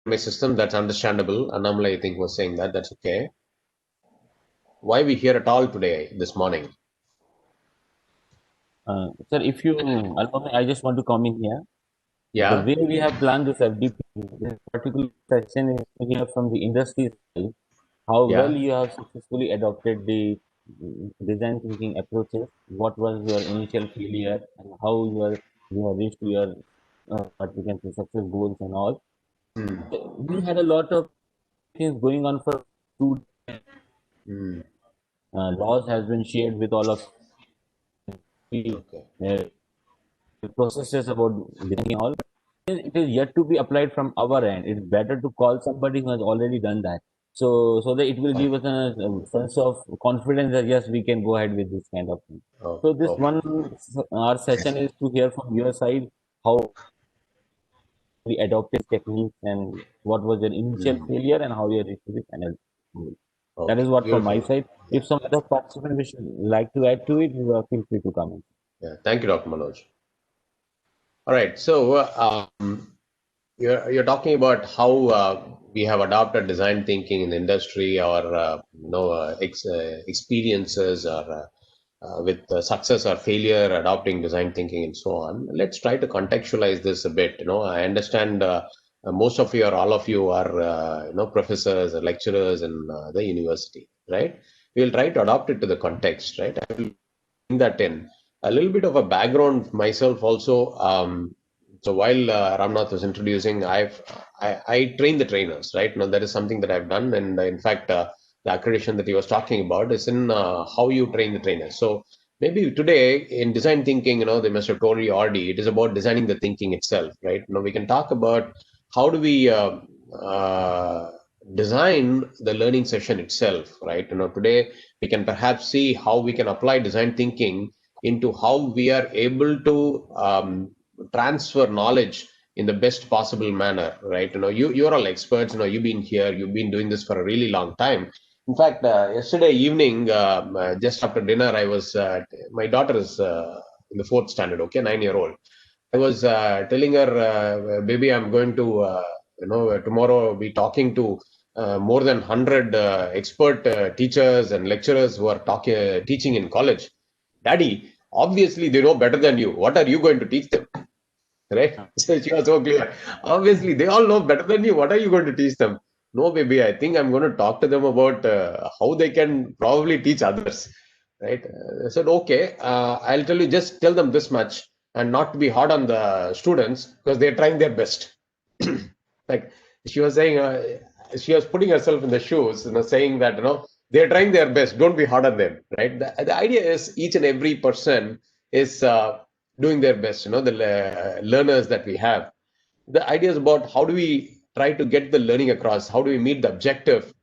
my system. That's understandable. Annamalai, I think, was saying that. That's okay. Why we here at all today, this morning? Sir, if you allow me, I just want to comment here. The Yeah, way we have planned this FDP, this particular section is to hear from the industry side how well yeah. you have successfully adopted the design thinking approaches. What was your initial failure and how you have reached to your what we can say success goals and all. Hmm. We had a lot of things going on for 2 days. Hmm. Laws has been shared with all of the Okay. processes about designing all. It is yet to be applied from our end. It's better to call somebody who has already done that. So that it will give us a sense of confidence that yes, we can go ahead with this kind of thing. Oh, So this okay. one our session is to hear from your side how we adopted techniques and what was your initial Hmm. failure and how you reached the final goal. That Okay. is what from my Beautiful. side. Yeah. If some other participant wish like to add to it, you feel free to comment. Yeah. Thank you, Dr. Manoj. All right. So, you're talking about how we have adopted design thinking in the industry, or experiences, or with success or failure adopting design thinking and so on. Let's try to contextualize this a bit. I understand most of you or all of you are professors or lecturers in the university, right? We'll try to adopt it to the context, right? I will bring that in. A little bit of a background myself also. So while Ramnath was introducing, I train the trainers, right? Now that is something that I've done, and in fact, the accreditation that he was talking about is in how you train the trainers. So maybe today in design thinking, they must have told you already. It is about designing the thinking itself, right? Now we can talk about how do we design the learning session itself, right? Today we can perhaps see how we can apply design thinking into how we are able to transfer knowledge in the best possible manner, right? You're all experts. You've been here, you've been doing this for a really long time. In fact, yesterday evening, just after dinner, I was my daughter is in the fourth standard, okay, 9-year-old. I was telling her, baby, I'm going to, tomorrow be talking to more than 100 expert teachers and lecturers who are teaching in college. Daddy, obviously they know better than you. What are you going to teach them? Right? So she was so clear. Obviously, they all know better than you. What are you going to teach them? No, baby, I think I'm going to talk to them about how they can probably teach others. Right? I said, okay, I'll tell you, just tell them this much and not to be hard on the students because they're trying their best. Like she was saying, she was putting herself in the shoes, saying that, they're trying their best. Don't be hard on them. Right? The idea is each and every person is doing their best. The learners that we have, the idea is about how do we try to get the learning across, how do we meet the objective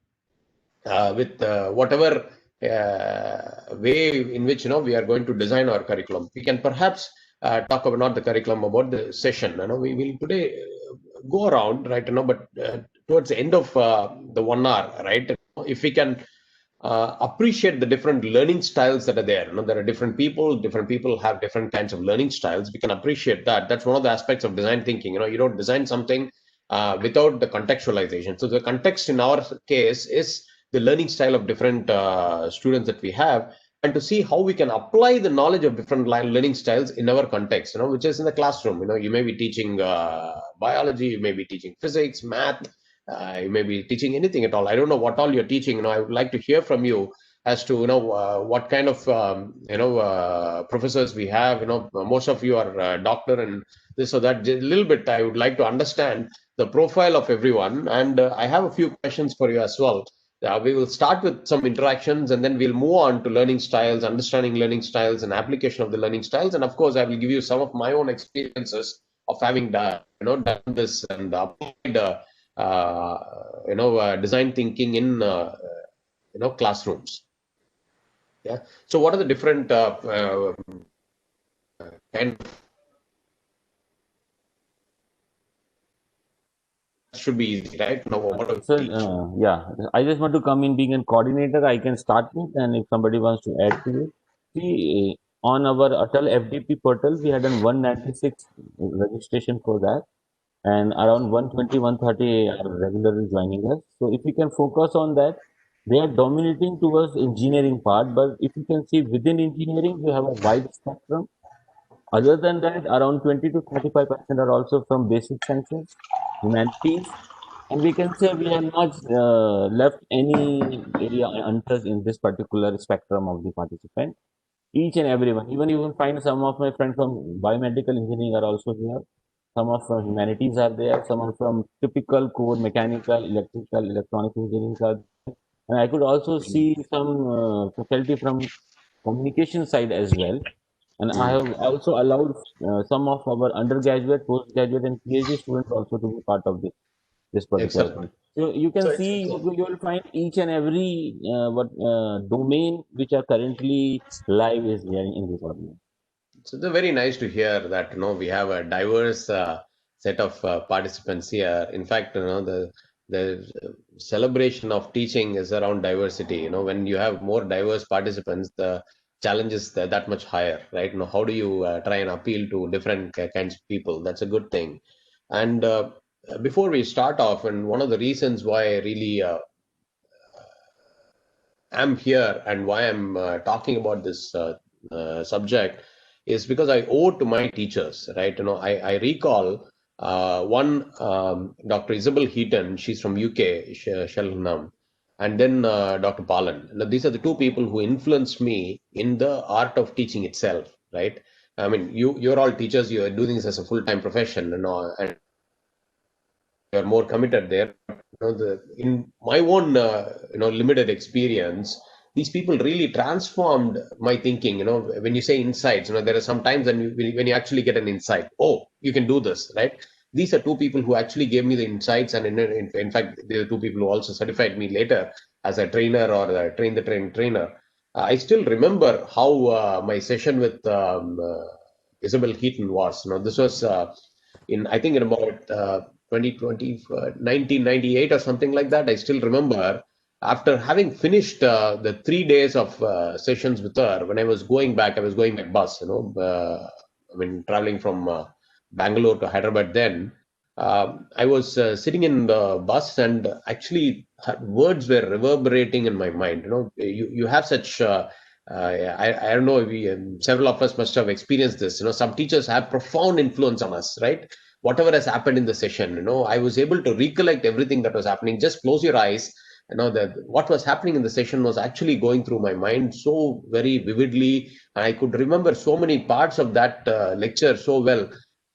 with whatever way in which we are going to design our curriculum. We can perhaps talk about not the curriculum, about the session. We will today go around, right, but towards the end of the 1 hour, right, if we can appreciate the different learning styles that are there. There are different people have different kinds of learning styles. We can appreciate that. That's one of the aspects of design thinking. You don't design something without the contextualization. So the context in our case is the learning style of different students that we have, and to see how we can apply the knowledge of different learning styles in our context, which is in the classroom. You may be teaching biology, you may be teaching physics, math, you may be teaching anything at all. I don't know what all you're teaching. I would like to hear from you as to what kind of professors we have. Most of you are doctor and this or that. A little bit, I would like to understand the profile of everyone, and I have a few questions for you as well. We will start with some interactions, and then we'll move on to learning styles, understanding learning styles, and application of the learning styles. And of course, I will give you some of my own experiences of having done this and applied design thinking in classrooms. Yeah. So what are the different kind should be easy, right? What do So, we teach? yeah, I just want to come in being a coordinator. I can start with, and if somebody wants to add to it, see, on our Atal FDP portal, we had done 196 registration for that, and around 120, 130 are regularly joining us. So if we can focus on that, they are dominating towards engineering part, but if you can see within engineering, we have a wide spectrum. Other than that, around 20 to 35% are also from basic sciences, humanities, and we can say we have not left any area untouched in this particular spectrum of the participant. Each and everyone, even you will find some of my friends from biomedical engineering are also here. Some of from humanities are there. Some are from typical core mechanical, electrical, electronic engineering are there. And I could also see some faculty from communication side as well. And I Mm. have also allowed some of our undergraduate, postgraduate, and PhD students also to be part of this particular Excellent. thing. So you can So see you will find each and every what domain which are currently live is here in this audience. it's very nice to hear that we have a diverse set of participants here. In fact, the celebration of teaching is around diversity. When you have more diverse participants, the challenge is that much higher, right? How do you try and appeal to different kinds of people? That's a good thing. And before we start off, and one of the reasons why I really am here and why I'm talking about this subject is because I owe to my teachers, right? I recall one Dr. Isabel Heaton, she's from UK, Cheltenham, and then Dr. Palan. Now, these are the two people who influenced me in the art of teaching itself, right? I mean, you're all teachers. You are doing this as a full-time profession, and you're more committed there. In my own limited experience, these people really transformed my thinking. When you say insights, there are some times when you actually get an insight. Oh, you can do this, right? These are two people who actually gave me the insights, and in fact, they are two people who also certified me later as a trainer or a train the train trainer. I still remember how my session with Isabel Heaton was. This was in I think in about 2020, 1998 or something like that. I still remember after having finished the 3 days of sessions with her, when I was going by bus, I mean, traveling from Bangalore to Hyderabad then. I was sitting in the bus, and actually her words were reverberating in my mind. You have such I don't know. Several of us must have experienced this. Some teachers have profound influence on us, right? Whatever has happened in the session, I was able to recollect everything that was happening. Just close your eyes. That what was happening in the session was actually going through my mind so very vividly, and I could remember so many parts of that lecture so well.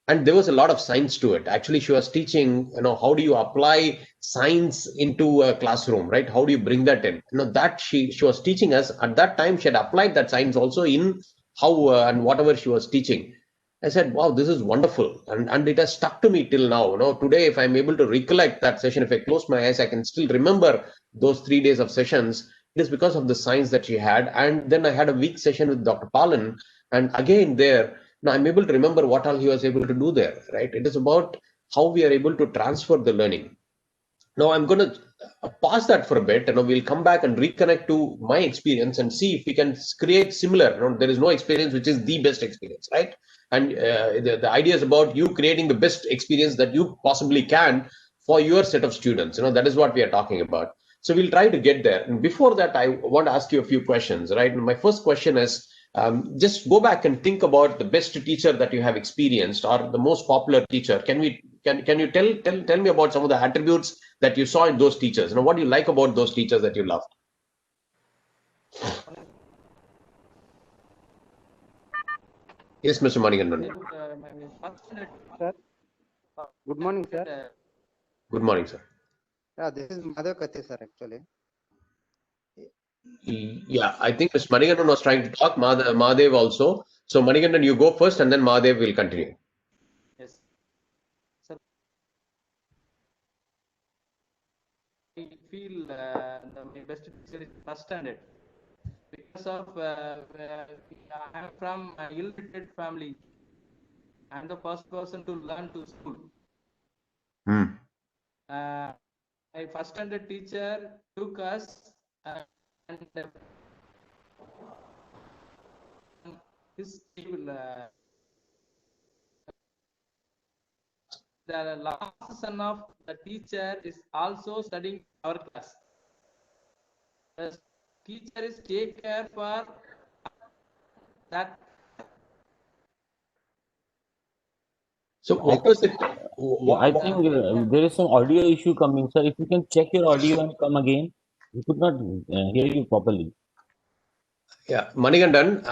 And there was a lot of science to it. Actually, she was teaching, how do you apply science into a classroom, right? How do you bring that in? That she was teaching us at that time. She had applied that science also in how and whatever she was teaching. I said, wow, this is wonderful. And it has stuck to me till now. Today, if I'm able to recollect that session, if I close my eyes, I can still remember those 3 days of sessions. It is because of the science that she had. And then I had a week session with Dr. Palan. And again, there, now I'm able to remember what all he was able to do there, right? It is about how we are able to transfer the learning. Now I'm going to pause that for a bit, and we'll come back and reconnect to my experience and see if we can create similar. There is no experience which is the best experience, right? And the idea is about you creating the best experience that you possibly can for your set of students. That is what we are talking about. So we'll try to get there. And before that, I want to ask you a few questions, right? And my first question is, just go back and think about the best teacher that you have experienced, or the most popular teacher. Can you tell me about some of the attributes that you saw in those teachers? What do you like about those teachers that you loved? Yes, Mr. Manigandan. Sir, good morning, sir. Good morning, sir. Yeah, this is Madhav Kathe, sir, actually. Yeah, I think Mr. Manigandan was trying to talk. Mahadev also. So Manigandan, you go first, and then Mahadev will continue. Yes, sir. I feel my best teacher is first standard because of I am from an illiterate family. I am the first person to learn to school. Hmm. My first standard teacher took us and his table. the last son of the teacher is also studying our class. The teacher is take care for that. So what was it? Yeah, I think there is some audio issue coming, sir. If you can check your audio and come again, we could not hear you properly. Yeah, Manigandan,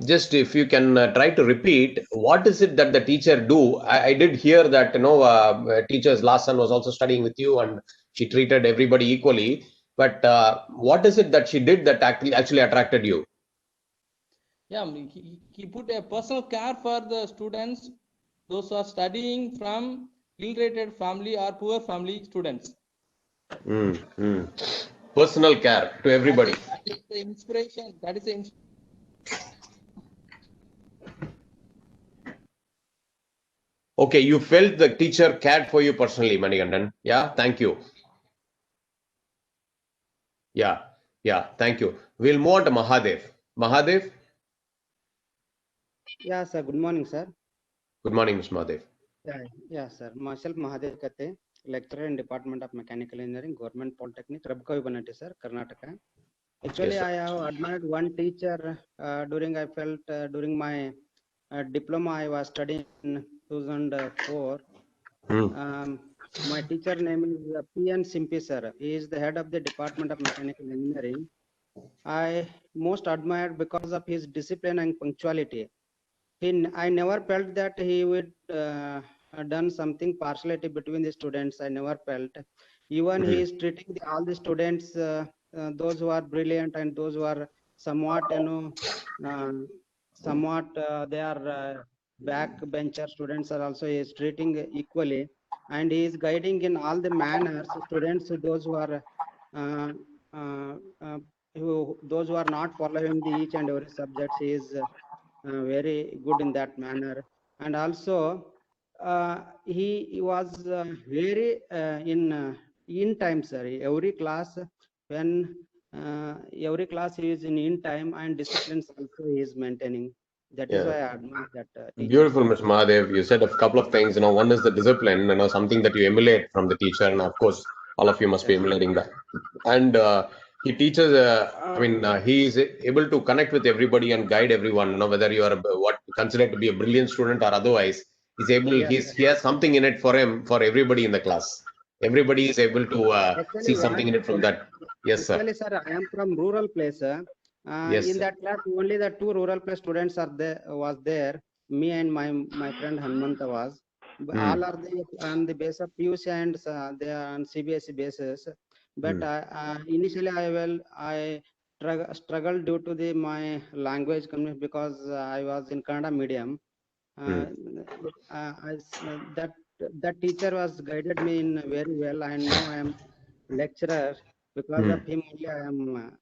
just if you can try to repeat, what is it that the teacher do? I did hear that, teacher's last son was also studying with you and she treated everybody equally. But what is it that she did that actually attracted you? Yeah, he put a personal care for the students, those who are studying from ill-rated family or poor family students. Personal care to everybody. That is the inspiration. That is the Okay, you felt the teacher cared for you personally, Manigandan. Yeah, thank you. Yeah, thank you. We'll move on to Mahadev. Mahadev, Yeah, sir. Good morning, sir. good morning, Mr. Mahadev. Yeah, sir. Myself Mahadev Kate, lecturer in Department of Mechanical Engineering, Government Polytechnic, Rabkavi Banati, sir, Karnataka. Actually, Yes, sir. I have admired one teacher during my diploma. I was studying in 2004. My teacher name is P.N. Simpi, sir. He is the head of the Department of Mechanical Engineering. I most admired because of his discipline and punctuality. I never felt that he would done something partiality between the students. I never felt. Even he is treating all the students, those who are brilliant and those who are somewhat, they are backbencher students are also he is treating equally, and he is guiding in all the manners students, those who are uh, uh, uh, those who are not following the each and every subjects. He is very good in that manner, and also he was very in time, sir. Every class, when every class he is in time, and disciplines also he is maintaining. That is Yeah. why I admire that teacher. Beautiful, Mr. Mahadev. You said a couple of things. One is the discipline, something that you emulate from the teacher, and of course, all of you must be emulating that. And he teaches. He is able to connect with everybody and guide everyone. Whether you are what considered to be a brilliant student or otherwise, he's able. Yes, He has something in it for him, for everybody in the class. Everybody is able to see actually, something in it from that. Yes, sir. actually, sir, I am from rural place. Yes, In sir. that class, only the two rural place students are there. Was there. Me and my friend Hanmanta was. All are on the base of PUC, and they are on CBSE basis. But initially, I struggled due to my language community, because I was in Kannada medium. That teacher was guided me in very well, and now I am lecturer. Because of him only I am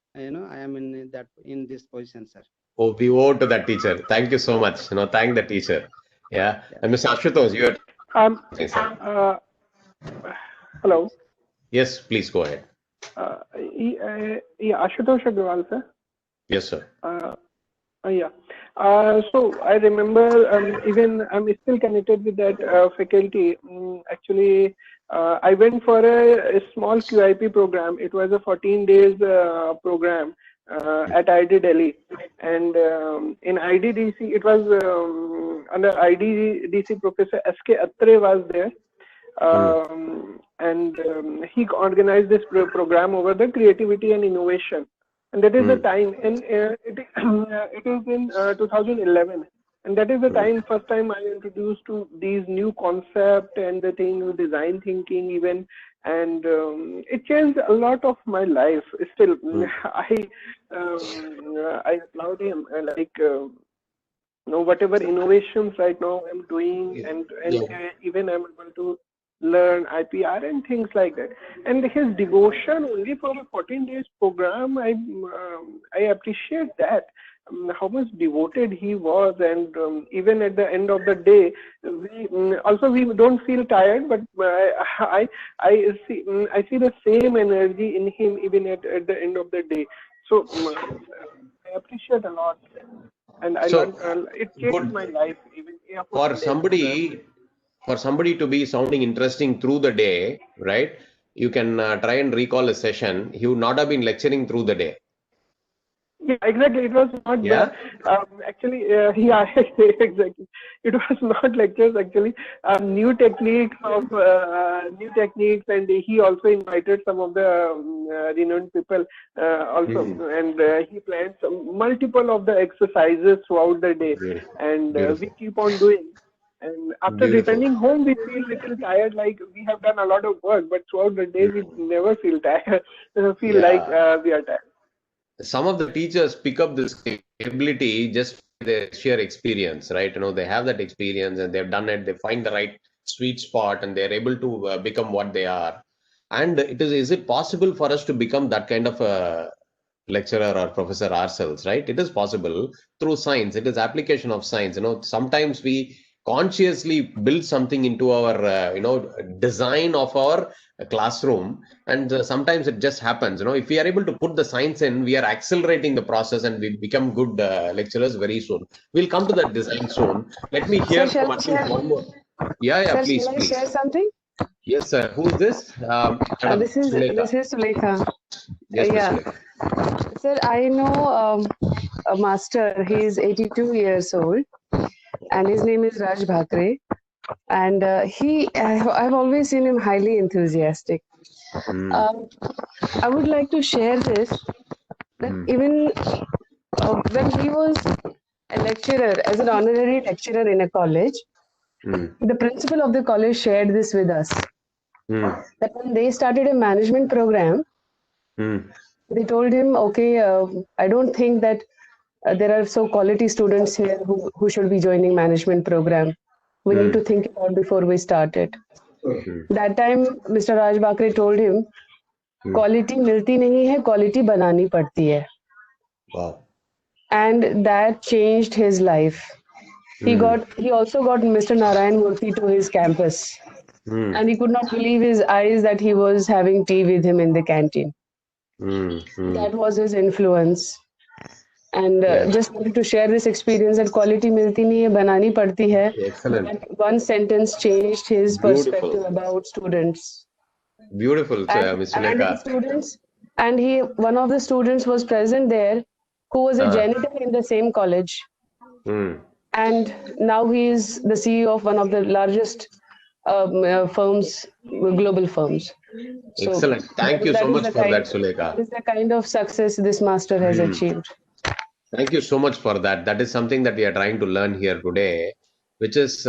I am in this position, sir. Oh, we owe to that teacher. Thank you so much. Thank the teacher. Yeah. And Mr. Ashutosh, you are. Um, Yes, sir. Hello. Yes, please go ahead. Yeah, Ashutosh Agrawal, sir. Yes, sir. Yeah. So I remember, even I'm still connected with that faculty. Actually, I went for a small QIP program. It was a 14 days program at ID Delhi, and in IDDC it was under IDDC Professor S.K. Atre was there. And he organized this program over the creativity and innovation, and that is the time, and it is in 2011, and that is the first time I introduced to these new concept and the thing, design thinking even, and it changed a lot of my life. Still, I applaud him, whatever innovations right now I'm doing, and even I'm able to learn IPR and things like that. And his devotion only for a 14 days program, I appreciate that, how much devoted he was. And even at the end of the day, we don't feel tired, but I see the same energy in him even at the end of the day. So I appreciate a lot, and I learned, it changed my life even. For somebody for somebody to be sounding interesting through the day, right? You can try and recall a session. He would not have been lecturing through the day. Yeah, exactly. It was not Yeah. actually, yeah, exactly. It was not lectures actually. New techniques, and he also invited some of the renowned people also, and he planned some multiple of the exercises throughout the day, Beautiful. and Beautiful. we keep on doing. And after Beautiful. returning home, we feel little tired, like we have done a lot of work, but throughout the day, we never feel tired, feel like Yeah. we are tired. Some of the teachers pick up this ability just by their sheer experience, right? They have that experience and they've done it. They find the right sweet spot and they're able to become what they are. And is it possible for us to become that kind of a lecturer or professor ourselves, right? It is possible through science. It is application of science. Sometimes we consciously build something into our, design of our classroom, and sometimes it just happens. If we are able to put the science in, we are accelerating the process and we become good lecturers very soon. We'll come to that design soon. Let me hear Sir, from shall I at least share? one more. Yeah, Sir, please, shall I please. share something? Yes, sir. Who is this? Madam This is Sulekha. Sulekha. Yes, Ms. Yeah, Sulekha. sir, I know a master. He is 82 years old, and his name is Raj Bhakre. And I've always seen him highly enthusiastic. Um, I would like to share this that even when he was a lecturer, as an honorary lecturer in a college, the principal of the college shared this with us. That when they started a management program, they told him, okay, I don't think that there are so quality students here who should be joining management program. We need to think about before we start it. That time, Mr. Raj Bakre told him, quality milti nahi hai, quality banani padti hai. Wow. And that changed his life. He also got Mr. Narayan Murthy to his campus. And he could not believe his eyes that he was having tea with him in the canteen. That was his influence. And Yes. just wanted to share this experience that quality milti nahi hai, banani padti hai. Excellent. That one sentence changed his perspective Beautiful. about students. Beautiful, And Ms. and Sulekha. his students, and one of the students was present there, who was a janitor in the same college. And now he is the CEO of one of the largest firms, global firms. So Excellent. Thank you so that is much the for that, kind, Sulekha. that is the kind of success this master has achieved. Thank you so much for that. That is something that we are trying to learn here today, which is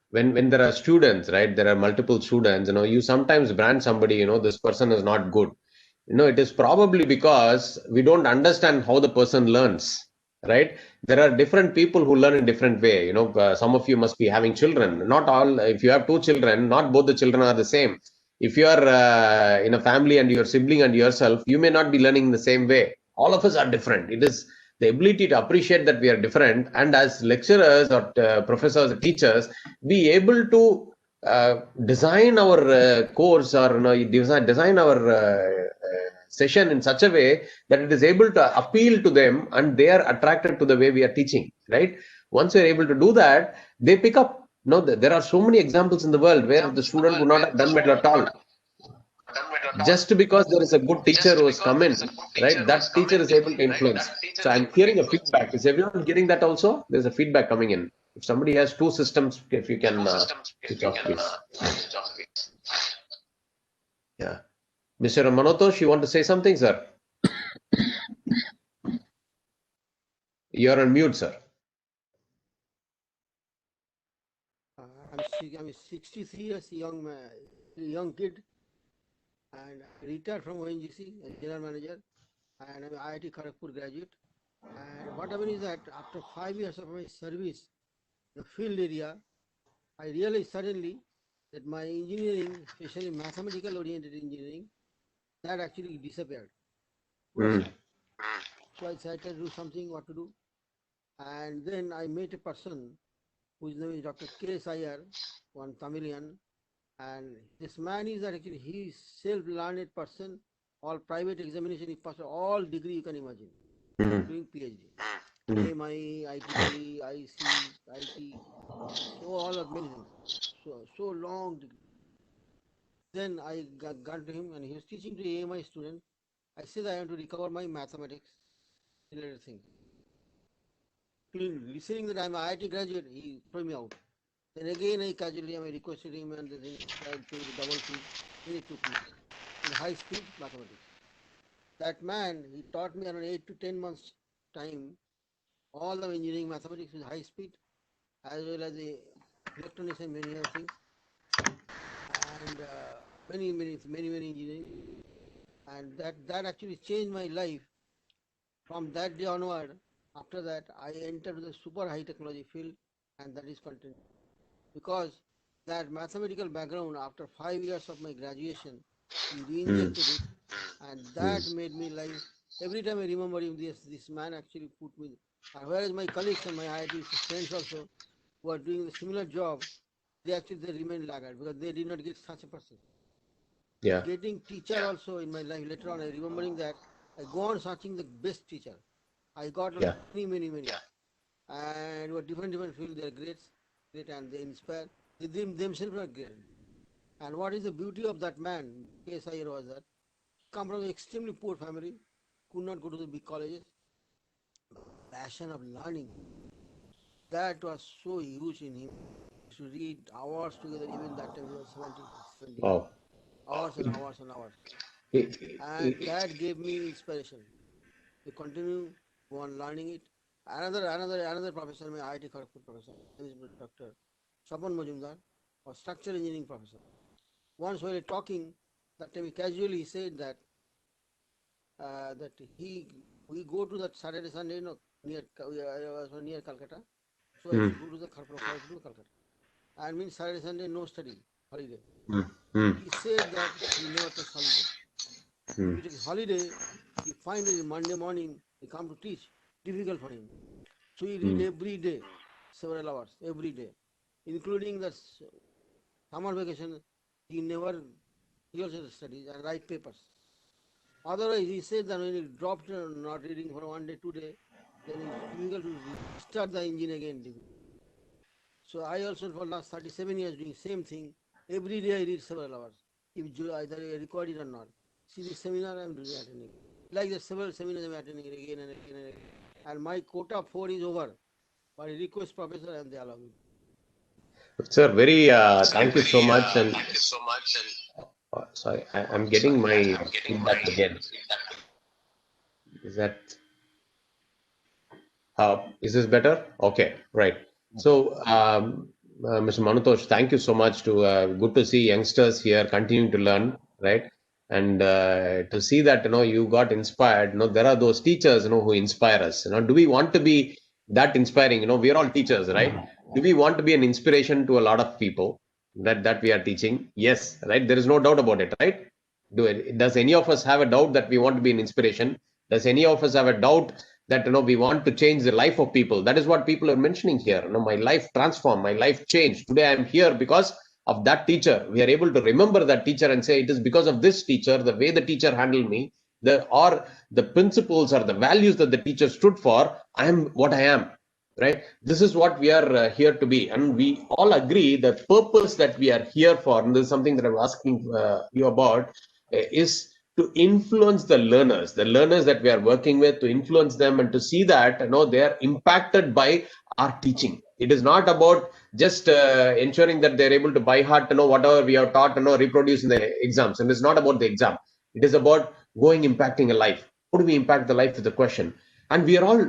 when there are students, right? There are multiple students. You sometimes brand somebody. This person is not good. It is probably because we don't understand how the person learns, right? There are different people who learn in different way. Some of you must be having children. Not all. If you have two children, not both the children are the same. If you are in a family and your sibling and yourself, you may not be learning the same way. All of us are different. It is the ability to appreciate that we are different, and as lecturers or professors or teachers, be able to design our course or design our session in such a way that it is able to appeal to them and they are attracted to the way we are teaching, right? Once you're able to do that, they pick up. There are so many examples in the world where the student would not have done well at all. Just because there is a good teacher who has come in, right? That teacher is able to influence. So I'm hearing a feedback. Is everyone getting that also? There's a feedback coming in. If somebody has two systems, if you can switch off, please. Yeah. Mr. Manotosh, you want to say something, sir? You're on mute, sir. I'm 63 years young kid, and I retired from ONGC as general manager, and I'm IIT Kharagpur graduate. And what happened is that after 5 years of my service in the field area, I realized suddenly that my engineering, especially mathematical oriented engineering, that actually disappeared. So I decided to do something, what to do. And then I met a person whose name is Dr. K. Iyer, one Tamilian. And this man is actually, he is self-learned person, all private examination, he passed all degree you can imagine, doing PhD. AMI, ITT, IC, IT, so all of many things. so long degree. Then I got to him and he was teaching to AMI student. I said I want to recover my mathematics related thing. Listening that I'm an IIT graduate, he threw me out. Then again I casually requested him and then I paid double fee. Then he took me in high speed mathematics. That man, he taught me around 8 to 10 months time all the engineering mathematics with high speed as well as the electronics and many other things and many engineering, and that actually changed my life. From that day onward, after that I entered the super high technology field, and that is content, because that mathematical background after 5 years of my graduation, he re-injected it, and that made me life. Every time I remember him, this man actually put me. And whereas my colleagues and my IIT friends also who are doing the similar job, they remain laggard because they did not get such a person. Yeah. Getting teacher also in my life later on, I remembering that I go on searching the best teacher. I got many, and what different fields. They are great, and they inspire. They themselves are great. And what is the beauty of that man? Case I was that come from an extremely poor family, could not go to the big colleges. Passion of learning, that was so huge in him. To read hours together, even that time he was 70. Wow. Hours and hours and hours. And that gave me inspiration to continue go on learning it. Another professor, my IIT Kharagpur professor, Dr. Swapan Majumdar, was structural engineering professor. Once while talking, that time he casually said that we go to that Saturday Sunday near Calcutta, so I should go to the Kharagpur, Calcutta. And means Saturday Sunday no study holiday. He said that he never takes holiday. If he takes holiday, he finally Monday morning he come to teach. Difficult for him. So he read every day, several hours, every day, including the summer vacation. He also studies and write papers. Otherwise, he said that when he dropped not reading for 1 day, 2 days, then it's difficult to start the engine again. So I also for last 37 years doing same thing. Every day I read several hours, if either I record it or not. See this seminar I'm attending. Like the several seminars I'm attending again and again and again. And my quota 4 is over. But I request professor and they allow me. Sir, thank you so much. And sorry, I'm getting my feedback again. Is this better? Okay, right. So, Mr. Manutosh, thank you so much. Good to see youngsters here continuing to learn, right? And to see that you got inspired. There are those teachers who inspire us. Do we want to be that inspiring? We are all teachers, right? Do we want to be an inspiration to a lot of people that we are teaching? Yes, right. There is no doubt about it, right? Does any of us have a doubt that we want to be an inspiration? Does any of us have a doubt that we want to change the life of people? That is what people are mentioning here. My life transformed, my life changed. Today I am here because of that teacher. We are able to remember that teacher and say it is because of this teacher, the way the teacher handled me, the principles or the values that the teacher stood for, I am what I am. Right? This is what we are here to be, and we all agree the purpose that we are here for, and this is something that I'm asking you about, is to influence the learners that we are working with, to influence them and to see that they are impacted by our teaching. It is not about just ensuring that they're able to by heart whatever we have taught reproduce in the exams, and it's not about the exam. It is about impacting a life. How do we impact the life is the question. And we are all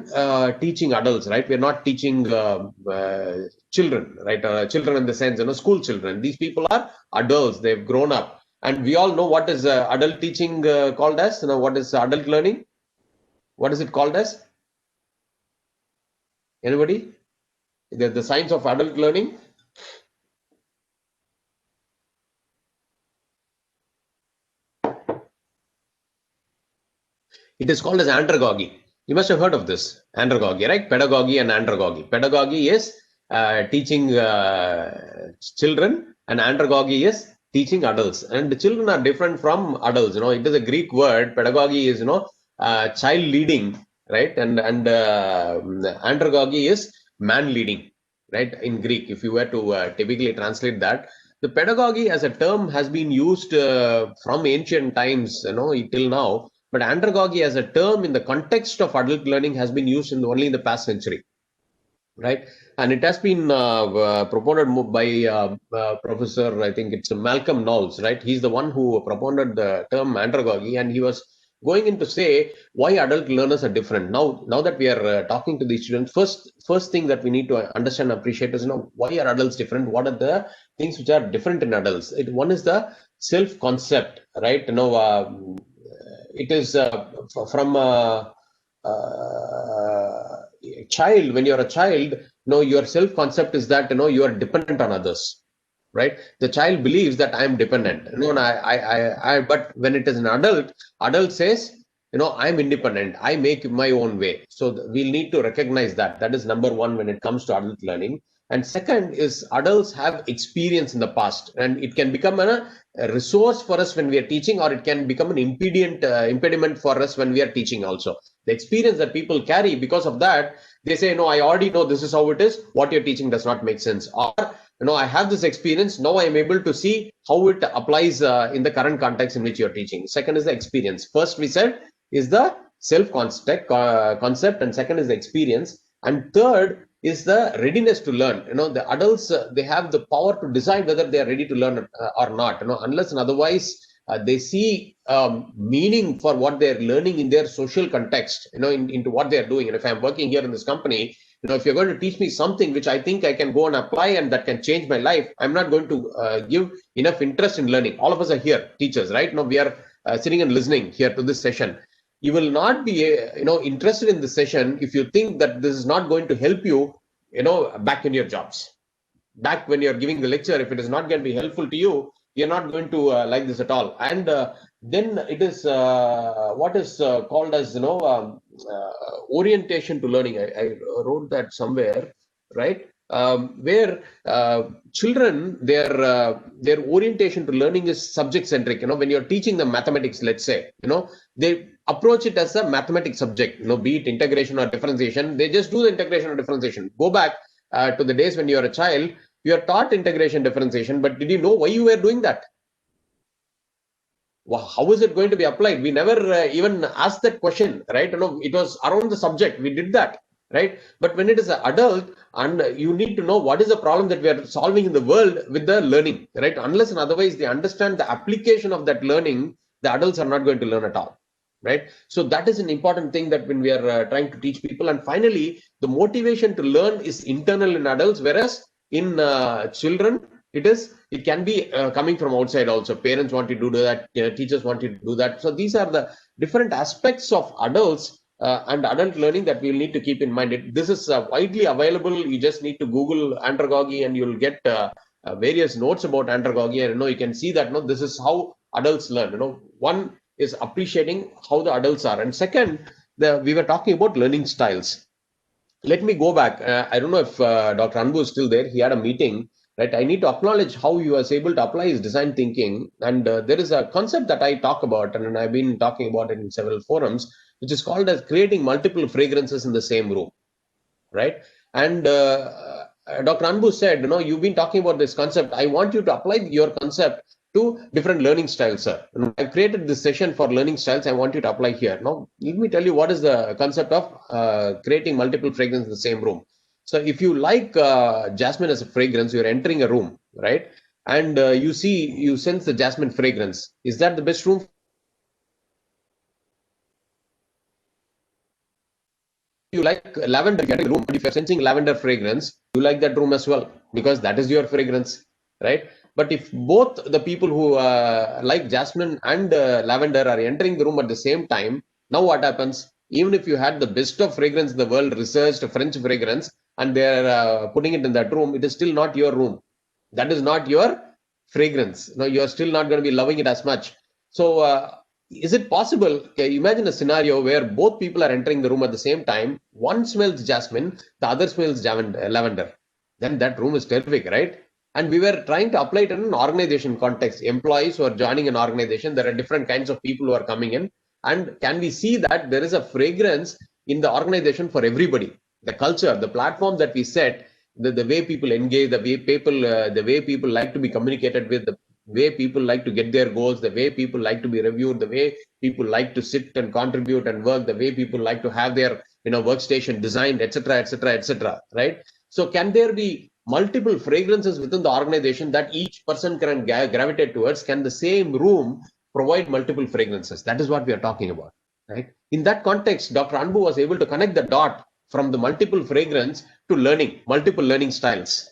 teaching adults, right? We're not teaching children, right? Children in the sense, school children. These people are adults. They've grown up. And we all know what is adult teaching called as. What is adult learning? What is it called as? Anybody? The science of adult learning? It is called as andragogy. You must have heard of this, andragogy, right? Pedagogy and andragogy. Pedagogy is teaching children, and andragogy is teaching adults. And the children are different from adults. It is a Greek word. Pedagogy is child leading, right? And andragogy is man leading, right? In Greek, if you were to typically translate that, the pedagogy as a term has been used from ancient times, till now. But andragogy as a term in the context of adult learning has been used only in the past century, right? And it has been proponed by Professor, I think it's Malcolm Knowles, right? He's the one who proponed the term andragogy, and he was going in to say why adult learners are different. Now that we are talking to these students, first thing that we need to understand and appreciate is, why are adults different? What are the things which are different in adults? One is the self-concept, right? It is from child. When you're a child, your self-concept is that you are dependent on others, right? The child believes that I am dependent. But when it is an adult says, I'm independent. I make my own way. So we'll need to recognize that. That is number one when it comes to adult learning. And second is adults have experience in the past, and it can become a resource for us when we are teaching, or it can become an impediment for us when we are teaching also. The experience that people carry, because of that, they say, no, I already know this is how it is. What you're teaching does not make sense. Or, I have this experience. Now I am able to see how it applies in the current context in which you're teaching. Second is the experience. First, we said, is the self-concept, and second is the experience. And third is the readiness to learn. The adults, they have the power to decide whether they are ready to learn or not. Unless and otherwise, they see meaning for what they're learning in their social context, into what they're doing. And if I'm working here in this company, if you're going to teach me something which I think I can go and apply and that can change my life, I'm not going to give enough interest in learning. All of us are here, teachers, right? Now we are sitting and listening here to this session. You will not be, interested in this session if you think that this is not going to help you, back in your jobs. Back when you're giving the lecture, if it is not going to be helpful to you, you're not going to like this at all. And then it is what is called as, orientation to learning. I wrote that somewhere, right? Where children, their orientation to learning is subject centric. When you're teaching them mathematics, let's say, they approach it as a mathematics subject, be it integration or differentiation. They just do the integration or differentiation. Go back to the days when you're a child, you are taught integration, differentiation, but did you know why you were doing that? How is it going to be applied? We never even asked that question, right? It was around the subject. We did that, right? But when it is an adult, and you need to know what is the problem that we are solving in the world with the learning, right? Unless and otherwise they understand the application of that learning, the adults are not going to learn at all, right? So that is an important thing that when we are trying to teach people. And finally, the motivation to learn is internal in adults, whereas in children, it can be coming from outside also. Parents want you to do that, teachers want you to do that. So these are the different aspects of adults and adult learning that we'll need to keep in mind. This is widely available. You just need to Google andragogy and you'll get various notes about andragogy, and you can see that this is how adults learn. One is appreciating how the adults are, and second, we were talking about learning styles. Let me go back. I don't know if Dr. Anbu is still there. He had a meeting, right? I need to acknowledge how he was able to apply his design thinking. And there is a concept that I talk about, and I've been talking about it in several forums, which is called as creating multiple fragrances in the same room, right? And Dr. Anbu said, you've been talking about this concept. I want you to apply your concept to different learning styles, sir. I've created this session for learning styles. I want you to apply here. Now, let me tell you what is the concept of creating multiple fragrances in the same room. So if you like jasmine as a fragrance, you're entering a room, right? And you sense the jasmine fragrance. Is that the best room? You like lavender, get a room, but if you're sensing lavender fragrance, you like that room as well, because that is your fragrance, right? But if both the people who like jasmine and lavender are entering the room at the same time, now what happens? Even if you had the best of fragrance in the world, researched French fragrance, and they're putting it in that room, it is still not your room. That is not your fragrance. You're still not going to be loving it as much. So is it possible? Imagine a scenario where both people are entering the room at the same time. One smells jasmine, the other smells lavender. Then that room is terrific, right? And we were trying to apply it in an organization context. Employees who are joining an organization, there are different kinds of people who are coming in. And can we see that there is a fragrance in the organization for everybody? The culture, the platform that we set the way people engage, the way people like to be communicated with, the way people like to get their goals, the way people like to be reviewed, the way people like to sit and contribute and work, the way people like to have their workstation designed, etc., etc., etc. Right? So, can there be multiple fragrances within the organization that each person can gravitate towards? Can the same room provide multiple fragrances? That is what we are talking about, right? In that context, Dr. Anbu was able to connect the dot from the multiple fragrance to learning, multiple learning styles.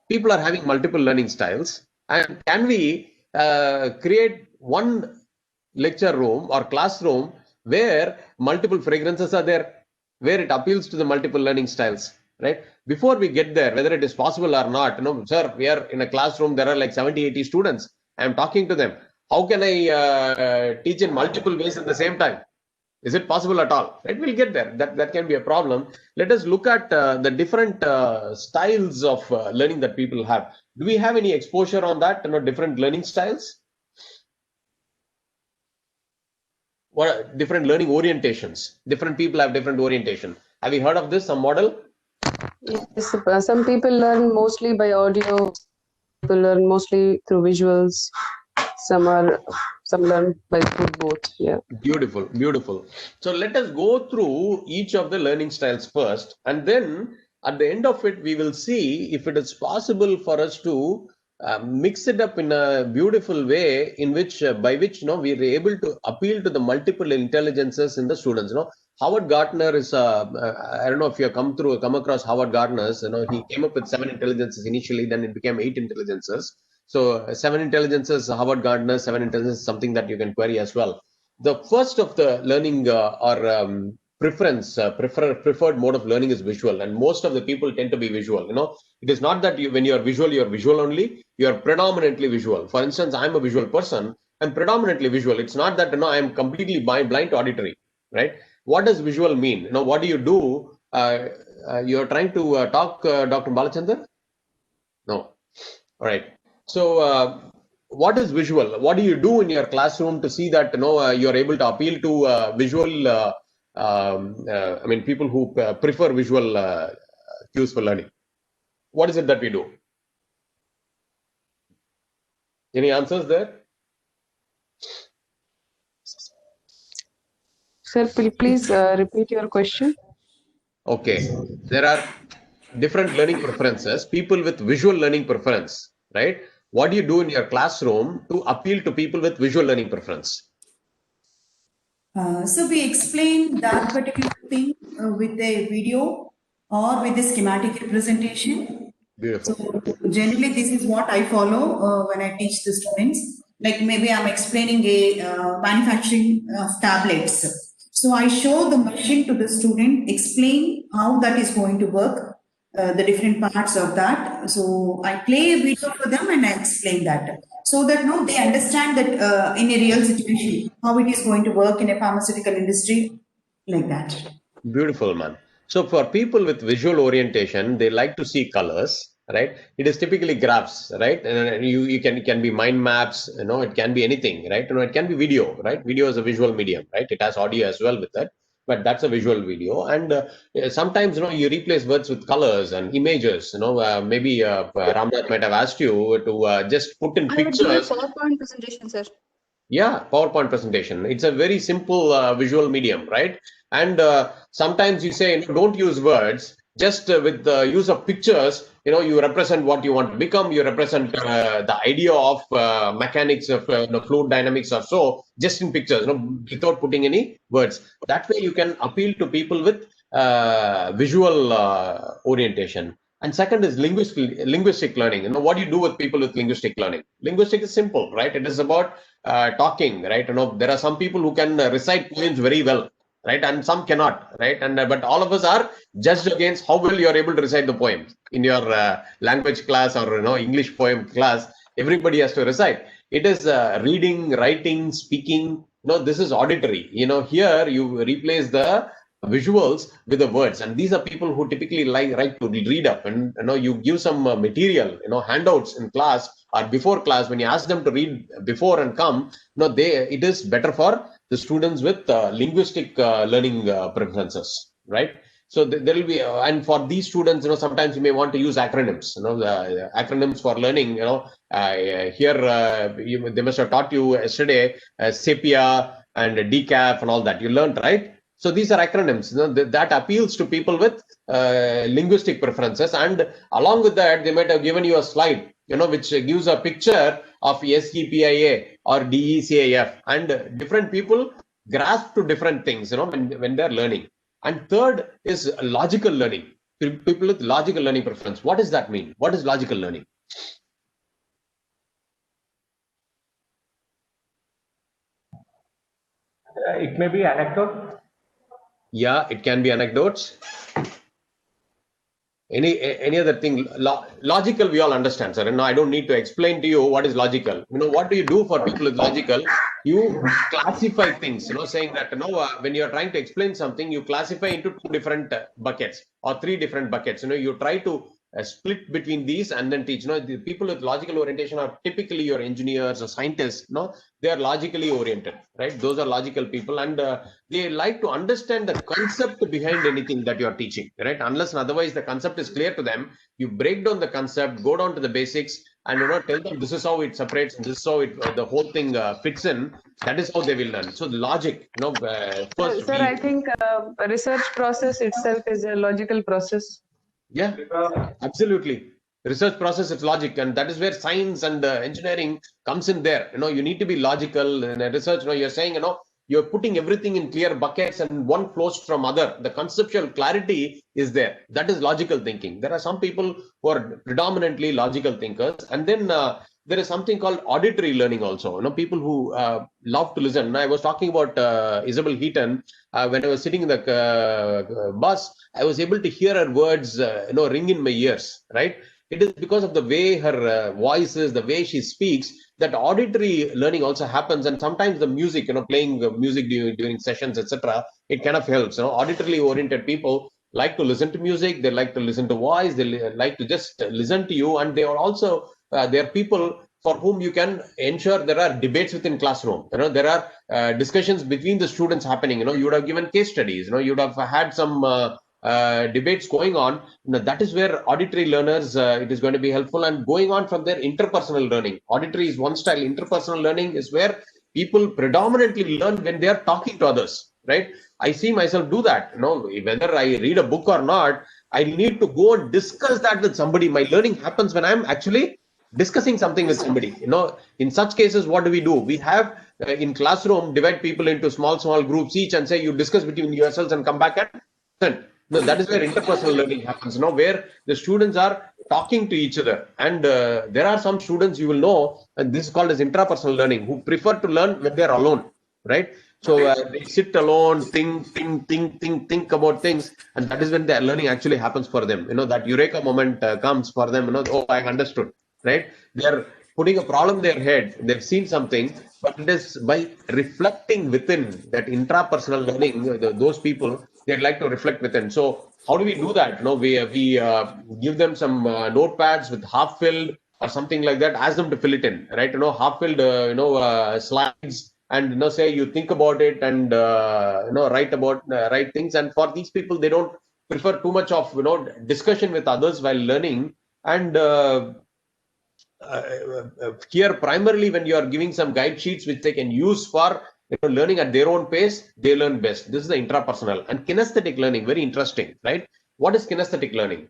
People are having multiple learning styles, and can we create one lecture room or classroom where multiple fragrances are there, where it appeals to the multiple learning styles, right? Before we get there, whether it is possible or not, sir, we are in a classroom, there are like 70, 80 students. I am talking to them. How can I teach in multiple ways at the same time? Is it possible at all? Right? We'll get there. That can be a problem. Let us look at the different styles of learning that people have. Do we have any exposure on that? Different learning styles? What are different learning orientations? Different people have different orientation. Have you heard of this? Some model? Yes, some people learn mostly by audio. People learn mostly through visuals. Some learn by through both. Yeah. Beautiful, beautiful. So let us go through each of the learning styles first, and then at the end of it, we will see if it is possible for us to mix it up in a beautiful way, in which by which we are able to appeal to the multiple intelligences in the students. Howard Gardner is I don't know if you have come across Howard Gardner's. He came up with 7 intelligences initially, then it became 8 intelligences. So 7 intelligences, Howard Gardner, 7 intelligences, something that you can query as well. The first of the learning preferred mode of learning is visual, and most of the people tend to be visual. It is not that when you are visual only. You are predominantly visual. For instance, I'm a visual person. I'm predominantly visual. It's not that I am completely blind to auditory, right? What does visual mean? What do you do? You're trying to talk, Dr. Balachandar? No. All right. So, what is visual? What do you do in your classroom to see that you're able to appeal to visual? People who prefer visual cues for learning. What is it that we do? Any answers there? Sir, please repeat your question. Okay. There are different learning preferences. People with visual learning preference, right? What do you do in your classroom to appeal to people with visual learning preference? So we explain that particular thing with a video or with a schematic representation. Beautiful. So generally, this is what I follow when I teach the students. Like maybe I'm explaining a manufacturing of tablets. So I show the machine to the student, explain how that is going to work, the different parts of that. So I play a video for them and I explain that. So that they understand that in a real situation, how it is going to work in a pharmaceutical industry, like that. Beautiful, man. So for people with visual orientation, they like to see colors, right? It is typically graphs, right? And it can be mind maps, it can be anything, right? It can be video, right? Video is a visual medium, right? It has audio as well with that, but that's a visual video. And sometimes, you replace words with colors and images. Maybe Ramnath might have asked you to just put in pictures. I would do a PowerPoint presentation, sir. Yeah, PowerPoint presentation. It's a very simple visual medium, right? And sometimes you say, don't use words, just with the use of pictures, you represent what you want to become. You represent the idea of mechanics of fluid dynamics or so, just in pictures, without putting any words. That way you can appeal to people with visual orientation. And second is linguistic learning. What do you do with people with linguistic learning? Linguistic is simple, right? It is about talking, right? There are some people who can recite poems very well, right? And some cannot, right? And but all of us are judged against how well you are able to recite the poem in your language class or English poem class. Everybody has to recite. It is reading, writing, speaking. This is auditory. Here you replace the visuals with the words, and these are people who typically like to read up, and you give some material, handouts in class or before class. When you ask them to read before and come, it is better for the students with linguistic learning preferences, right? So there will be, and for these students, sometimes you may want to use acronyms, the acronyms for learning, here they must have taught you yesterday, SEPIA and DCAF and all that you learned, right? So these are acronyms, that appeals to people with linguistic preferences. And along with that, they might have given you a slide, which gives a picture of SEPIA or DECAF, and different people grasp to different things, when they're learning. And third is logical learning. People with logical learning preference. What does that mean? What is logical learning? It may be anecdote. Yeah, it can be anecdotes. Any other thing? Logical, we all understand, sir. And no, I don't need to explain to you what is logical. What do you do for people with logical? You classify things, saying that, when you're trying to explain something, you classify into two different buckets or three different buckets. You try to split between these and then teach. The people with logical orientation are typically your engineers or scientists. They are logically oriented, right? Those are logical people, and they like to understand the concept behind anything that you're teaching, right? Unless and otherwise the concept is clear to them, you break down the concept, go down to the basics, and tell them this is how it separates, and this is how the whole thing fits in. That is how they will learn. So the logic, first. Sir, I think research process itself is a logical process. Yeah, absolutely. Research process, it's logic, and that is where science and engineering comes in there. You need to be logical in a research. You're saying, you're putting everything in clear buckets and one flows from other. The conceptual clarity is there. That is logical thinking. There are some people who are predominantly logical thinkers, and then there is something called auditory learning also. People who love to listen. I was talking about Isabel Heaton when I was sitting in the bus. I was able to hear her words, ring in my ears, right? It is because of the way her voice is, the way she speaks, that auditory learning also happens. And sometimes the music, playing music during sessions, etc., it kind of helps. Auditorily oriented people like to listen to music. They like to listen to voice. They like to just listen to you. And they are also, there are people for whom you can ensure there are debates within classroom. There are discussions between the students happening. You would have given case studies. You would have had some debates going on. That is where auditory learners, it is going to be helpful. And going on from there, interpersonal learning. Auditory is one style. Interpersonal learning is where people predominantly learn when they are talking to others, right? I see myself do that. Whether I read a book or not, I need to go and discuss that with somebody. My learning happens when I'm actually discussing something with somebody. In such cases, what do? We have in classroom, divide people into small groups each and say, you discuss between yourselves and come back and listen. That is where interpersonal learning happens, where the students are talking to each other. And there are some students, you will know, and this is called as intrapersonal learning, who prefer to learn when they're alone, right? So they sit alone, think about things, and that is when their learning actually happens for them. That eureka moment comes for them. Oh, I understood, right? They're putting a problem in their head. They've seen something, but it is by reflecting within that intrapersonal learning. Those people, they'd like to reflect within. So how do we do that? We give them some notepads with half filled or something like that. Ask them to fill it in, right? Half filled, slides, and say you think about it and write things. And for these people, they don't prefer too much of discussion with others while learning. And here primarily when you are giving some guide sheets which they can use for learning at their own pace, they learn best. This is the intrapersonal. And kinesthetic learning, very interesting, right? What is kinesthetic learning?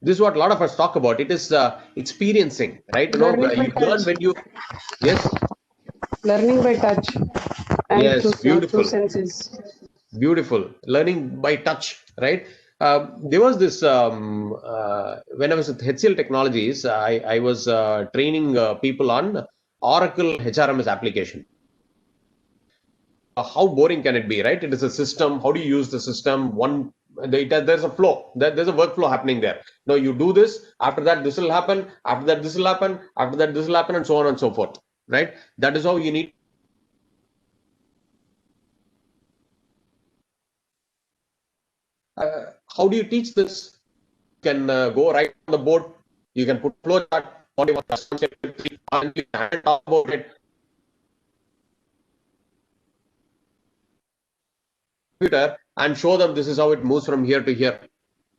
This is what a lot of us talk about. It is experiencing, right? You learn when you, yes, learning by touch and yes, beautiful, through senses. Beautiful. Learning by touch, right? There was this when I was at HCL Technologies, I was training people on Oracle HRMS application. How boring can it be, right? It is a system. How do you use the system? There's a flow. There's a workflow happening there. Now you do this. After that, this will happen. After that, this will happen. After that, this will happen, and so on and so forth. Right? That is how you need. How do you teach this? You can go right on the board. You can put flow chart. What do you want to talk about it? computer and show them this is how it moves from here to here,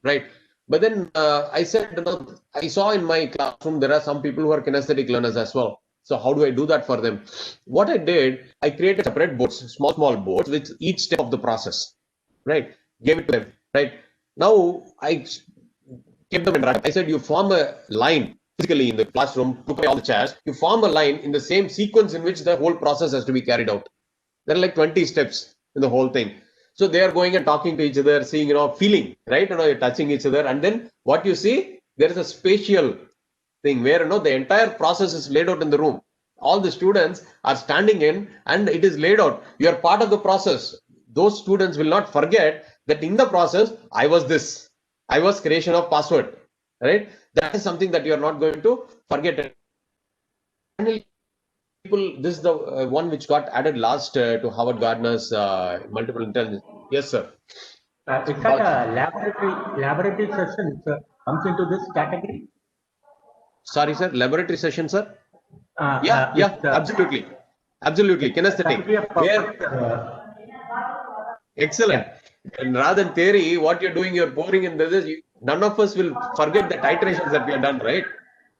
right? But then I said, I saw in my classroom there are some people who are kinesthetic learners as well. So how do I do that for them? What I did, I created separate boards, small boards with each step of the process, right? Gave it to them, right? Now I kept them in. I said, you form a line physically in the classroom, took away all the chairs, you form a line in the same sequence in which the whole process has to be carried out. There are like 20 steps in the whole thing. So they are going and talking to each other, seeing, feeling, right? You're touching each other. And then what you see, there is a spatial thing where, the entire process is laid out in the room. All the students are standing in and it is laid out. You are part of the process. Those students will not forget that in the process, I was this. I was creation of password, right? That is something that you are not going to forget. Finally, this is the one which got added last to Howard Gardner's multiple intelligence. Yes, sir. It's like a laboratory session comes into this category. Sorry, sir. Laboratory session, sir. Yeah, absolutely. Kinesthetic. Excellent. And rather than theory, what you're doing, you're pouring in this. None of us will forget the titrations that we have done, right?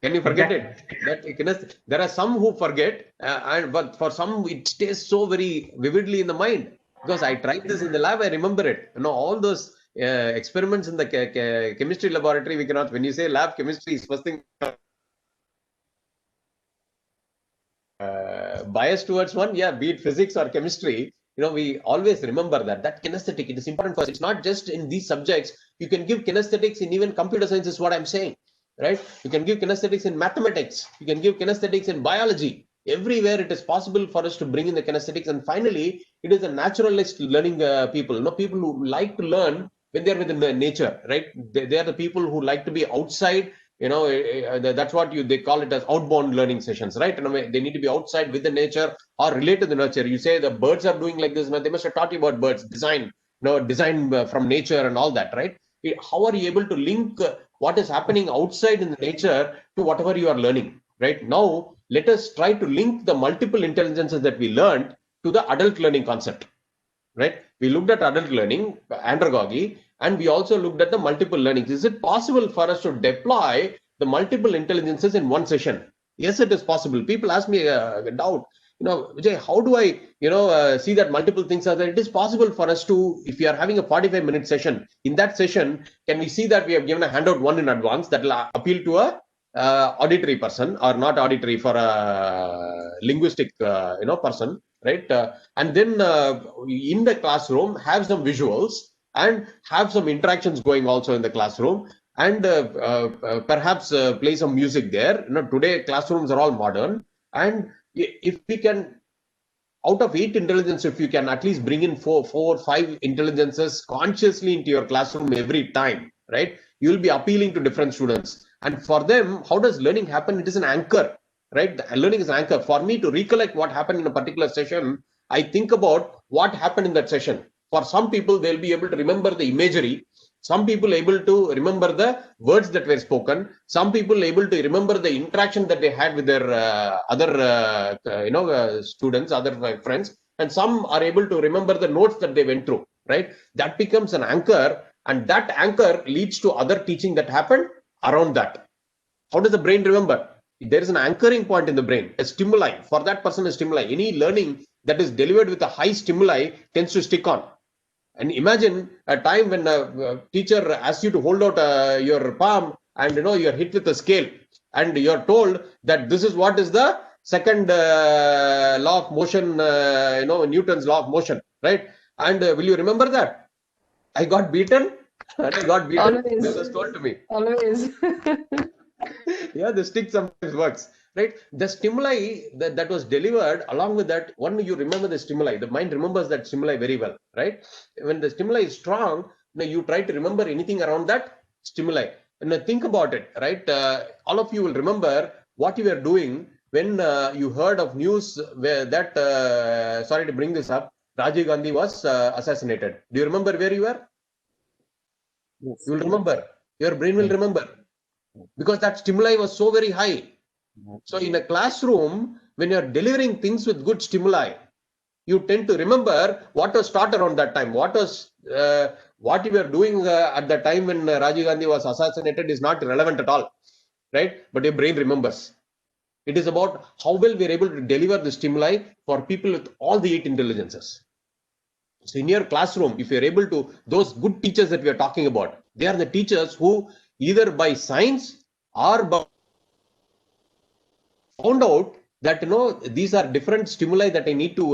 Can you forget it? There are some who forget, but for some it stays so very vividly in the mind. Because I tried this in the lab, I remember it. All those experiments in the chemistry laboratory, we cannot. When you say lab chemistry, is first thing. Bias towards one, be it physics or chemistry. We always remember that kinesthetic, it is important for us. It's not just in these subjects. You can give kinesthetics in even computer science is what I'm saying, right? You can give kinesthetics in mathematics. You can give kinesthetics in biology. Everywhere it is possible for us to bring in the kinesthetics. And finally, it is a naturalist learning people. People who like to learn when they're within nature, right? They are the people who like to be outside. That's what they call it as outbound learning sessions, right? They need to be outside with the nature or relate to the nature. You say the birds are doing like this, they must have taught you about birds, design from nature and all that, right? How are you able to link what is happening outside in the nature to whatever you are learning, right? Now, let us try to link the multiple intelligences that we learned to the adult learning concept, right? We looked at adult learning, andragogy, and we also looked at the multiple learnings. Is it possible for us to deploy the multiple intelligences in one session? Yes, it is possible. People ask me a doubt, Vijay, how do I, see that multiple things are there? It is possible for us to, if you are having a 45-minute session, in that session, can we see that we have given a handout one in advance that will appeal to a auditory person or not auditory for a linguistic, person, right? And then in the classroom, have some visuals and have some interactions going also in the classroom, and perhaps play some music there. Today classrooms are all modern, and if we can, out of 8 intelligence, if you can at least bring in 4 or 5 intelligences consciously into your classroom every time, right? You will be appealing to different students. And for them, how does learning happen? It is an anchor, right? Learning is an anchor. For me to recollect what happened in a particular session, I think about what happened in that session. For some people, they'll be able to remember the imagery. Some people able to remember the words that were spoken. Some people able to remember the interaction that they had with their other, students, other friends. And some are able to remember the notes that they went through, right? That becomes an anchor, and that anchor leads to other teaching that happened around that. How does the brain remember? There is an anchoring point in the brain, a stimuli. For that person, a stimuli. Any learning that is delivered with a high stimuli tends to stick on. And imagine a time when a teacher asks you to hold out your palm, and you're hit with a scale, and you're told that this is what is the second law of motion, Newton's law of motion, right? And will you remember that? I got beaten. And I got beaten. Always. This was told to me. Always. Yeah, the stick sometimes works, right? The stimuli that was delivered, along with that, one, you remember the stimuli. The mind remembers that stimuli very well, right? When the stimuli is strong, you try to remember anything around that stimuli. And think about it, right? All of you will remember what you were doing when you heard of news where that, sorry to bring this up, Rajiv Gandhi was assassinated. Do you remember where you were? Yes. You will remember. Your brain will remember. Because that stimuli was so very high. So in a classroom, when you're delivering things with good stimuli, you tend to remember what was taught around that time. What you were doing at the time when Rajiv Gandhi was assassinated is not relevant at all, right? But your brain remembers. It is about how well we are able to deliver the stimuli for people with all the 8 intelligences. So in your classroom, if you're able to, those good teachers that we are talking about, they are the teachers who either by science or by found out that these are different stimuli that I need to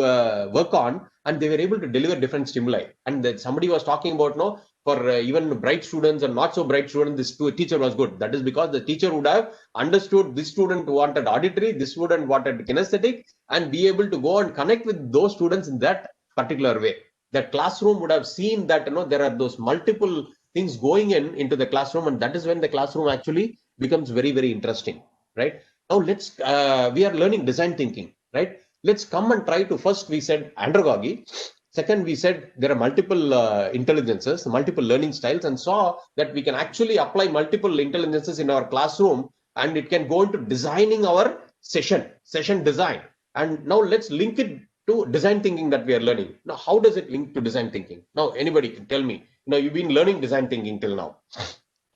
work on, and they were able to deliver different stimuli. And that somebody was talking about for even bright students and not so bright students, this teacher was good. That is because the teacher would have understood this student wanted auditory, this student wanted kinesthetic, and be able to go and connect with those students in that particular way. The classroom would have seen that there are those multiple things going into the classroom, and that is when the classroom actually becomes very, very interesting, right? Now let's we are learning design thinking, right? Let's come and try to, first we said andragogy. Second, we said there are multiple intelligences, multiple learning styles, and saw that we can actually apply multiple intelligences in our classroom, and it can go into designing our session design. And now let's link it to design thinking that we are learning. Now, how does it link to design thinking? Now, anybody can tell me. You've been learning design thinking till now,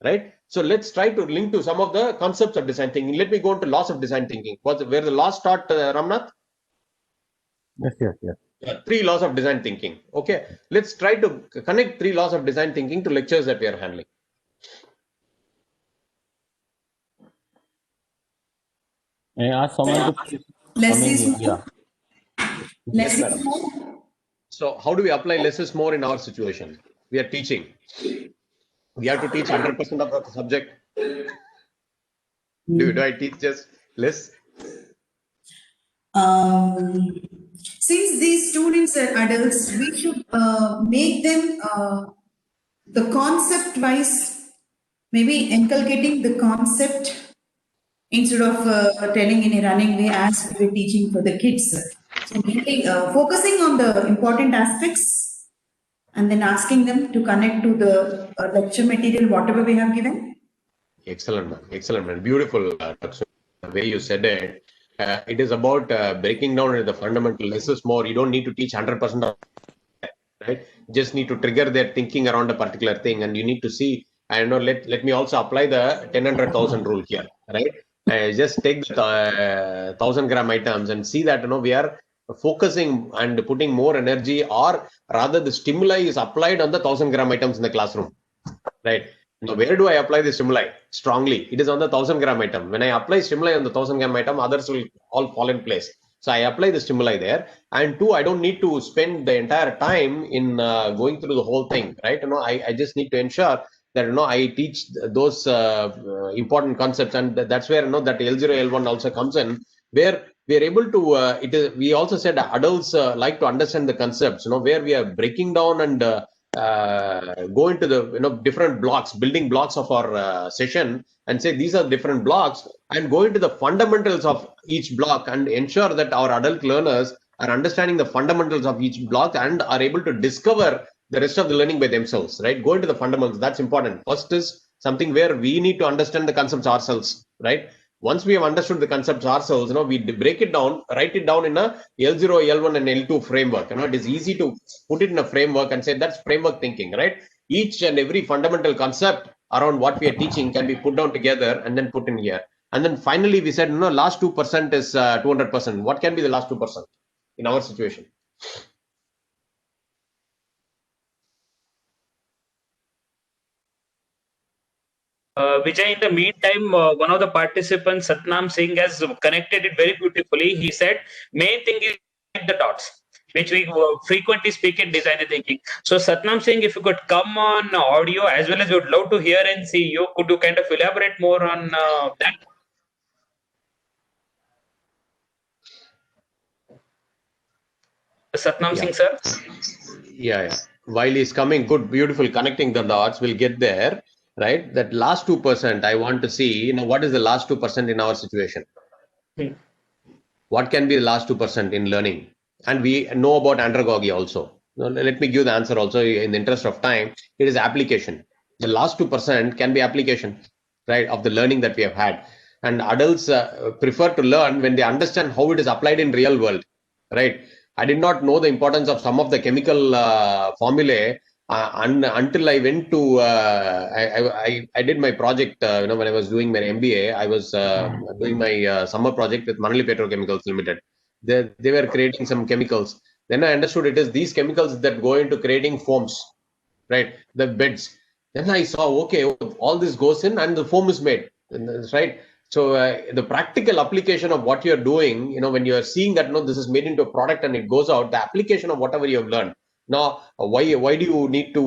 right? So let's try to link to some of the concepts of design thinking. Let me go into laws of design thinking. Where the laws start, Ramnath? Yes. 3 laws of design thinking. Okay, let's try to connect 3 laws of design thinking to lectures that we are handling. I ask someone to Less is more. Yeah. Less is more. So how do we apply less is more in our situation? We are teaching. We have to teach 100% of the subject. Do I teach just less? Since these students are adults, we should make them the concept wise, maybe inculcating the concept instead of telling in a running way as we were teaching for the kids. So mainly focusing on the important aspects and then asking them to connect to the lecture material, whatever we have given. Excellent, man. Beautiful. The way you said it. It is about breaking down the fundamental. Less is more. You don't need to teach 100% of it, right? You just need to trigger their thinking around a particular thing, and you need to see. I know. Let me also apply the 10-100,000 rule here, right? Just take the 1,000 gram items and see that we are focusing and putting more energy, or rather, the stimuli is applied on the 1,000 gram items in the classroom, right? Now, where do I apply the stimuli? Strongly, it is on the 1,000 gram item. When I apply stimuli on the 1,000 gram item, others will all fall in place. So I apply the stimuli there. And 2, I don't need to spend the entire time in going through the whole thing, right? I just need to ensure that I teach those important concepts, and that's where that L0, L1 also comes in, where we are able to. We also said adults like to understand the concepts, where we are breaking down and go into the different blocks, building blocks of our session, and say these are different blocks, and go into the fundamentals of each block and ensure that our adult learners are understanding the fundamentals of each block and are able to discover the rest of the learning by themselves, right? Go into the fundamentals. That's important. First is something where we need to understand the concepts ourselves, right? Once we have understood the concepts ourselves, we break it down, write it down in a L0, L1, and L2 framework. It is easy to put it in a framework and say that's framework thinking, right? Each and every fundamental concept around what we are teaching can be put down together and then put in here. And then finally, we said, last 2% is 200%. What can be the last 2% in our situation? Vijay, in the meantime, one of the participants, Satnam Singh, has connected it very beautifully. He said, main thing is the dots, which we frequently speak in design thinking. So Satnam Singh, if you could come on audio, as well as we would love to hear and see you, could you kind of elaborate more on that? Satnam Singh, sir? Yeah. While he's coming, good, beautiful, connecting the dots, we'll get there. Right, that last 2%, I want to see, what is the last 2% in our situation? What can be the last 2% in learning? And we know about andragogy also. Let me give the answer also in the interest of time. It is application. The last 2% can be application, right, of the learning that we have had. And adults prefer to learn when they understand how it is applied in real world, right? I did not know the importance of some of the chemical formulae until I went to I did my project. When I was doing my MBA, I was doing my summer project with Manali Petrochemicals Limited. They were creating some chemicals. Then I understood it is these chemicals that go into creating foams, right? The beds. Then I saw, okay, all this goes in and the foam is made, right? So the practical application of what you're doing, when you're seeing that, this is made into a product and it goes out, the application of whatever you have learned. Now, why do you need to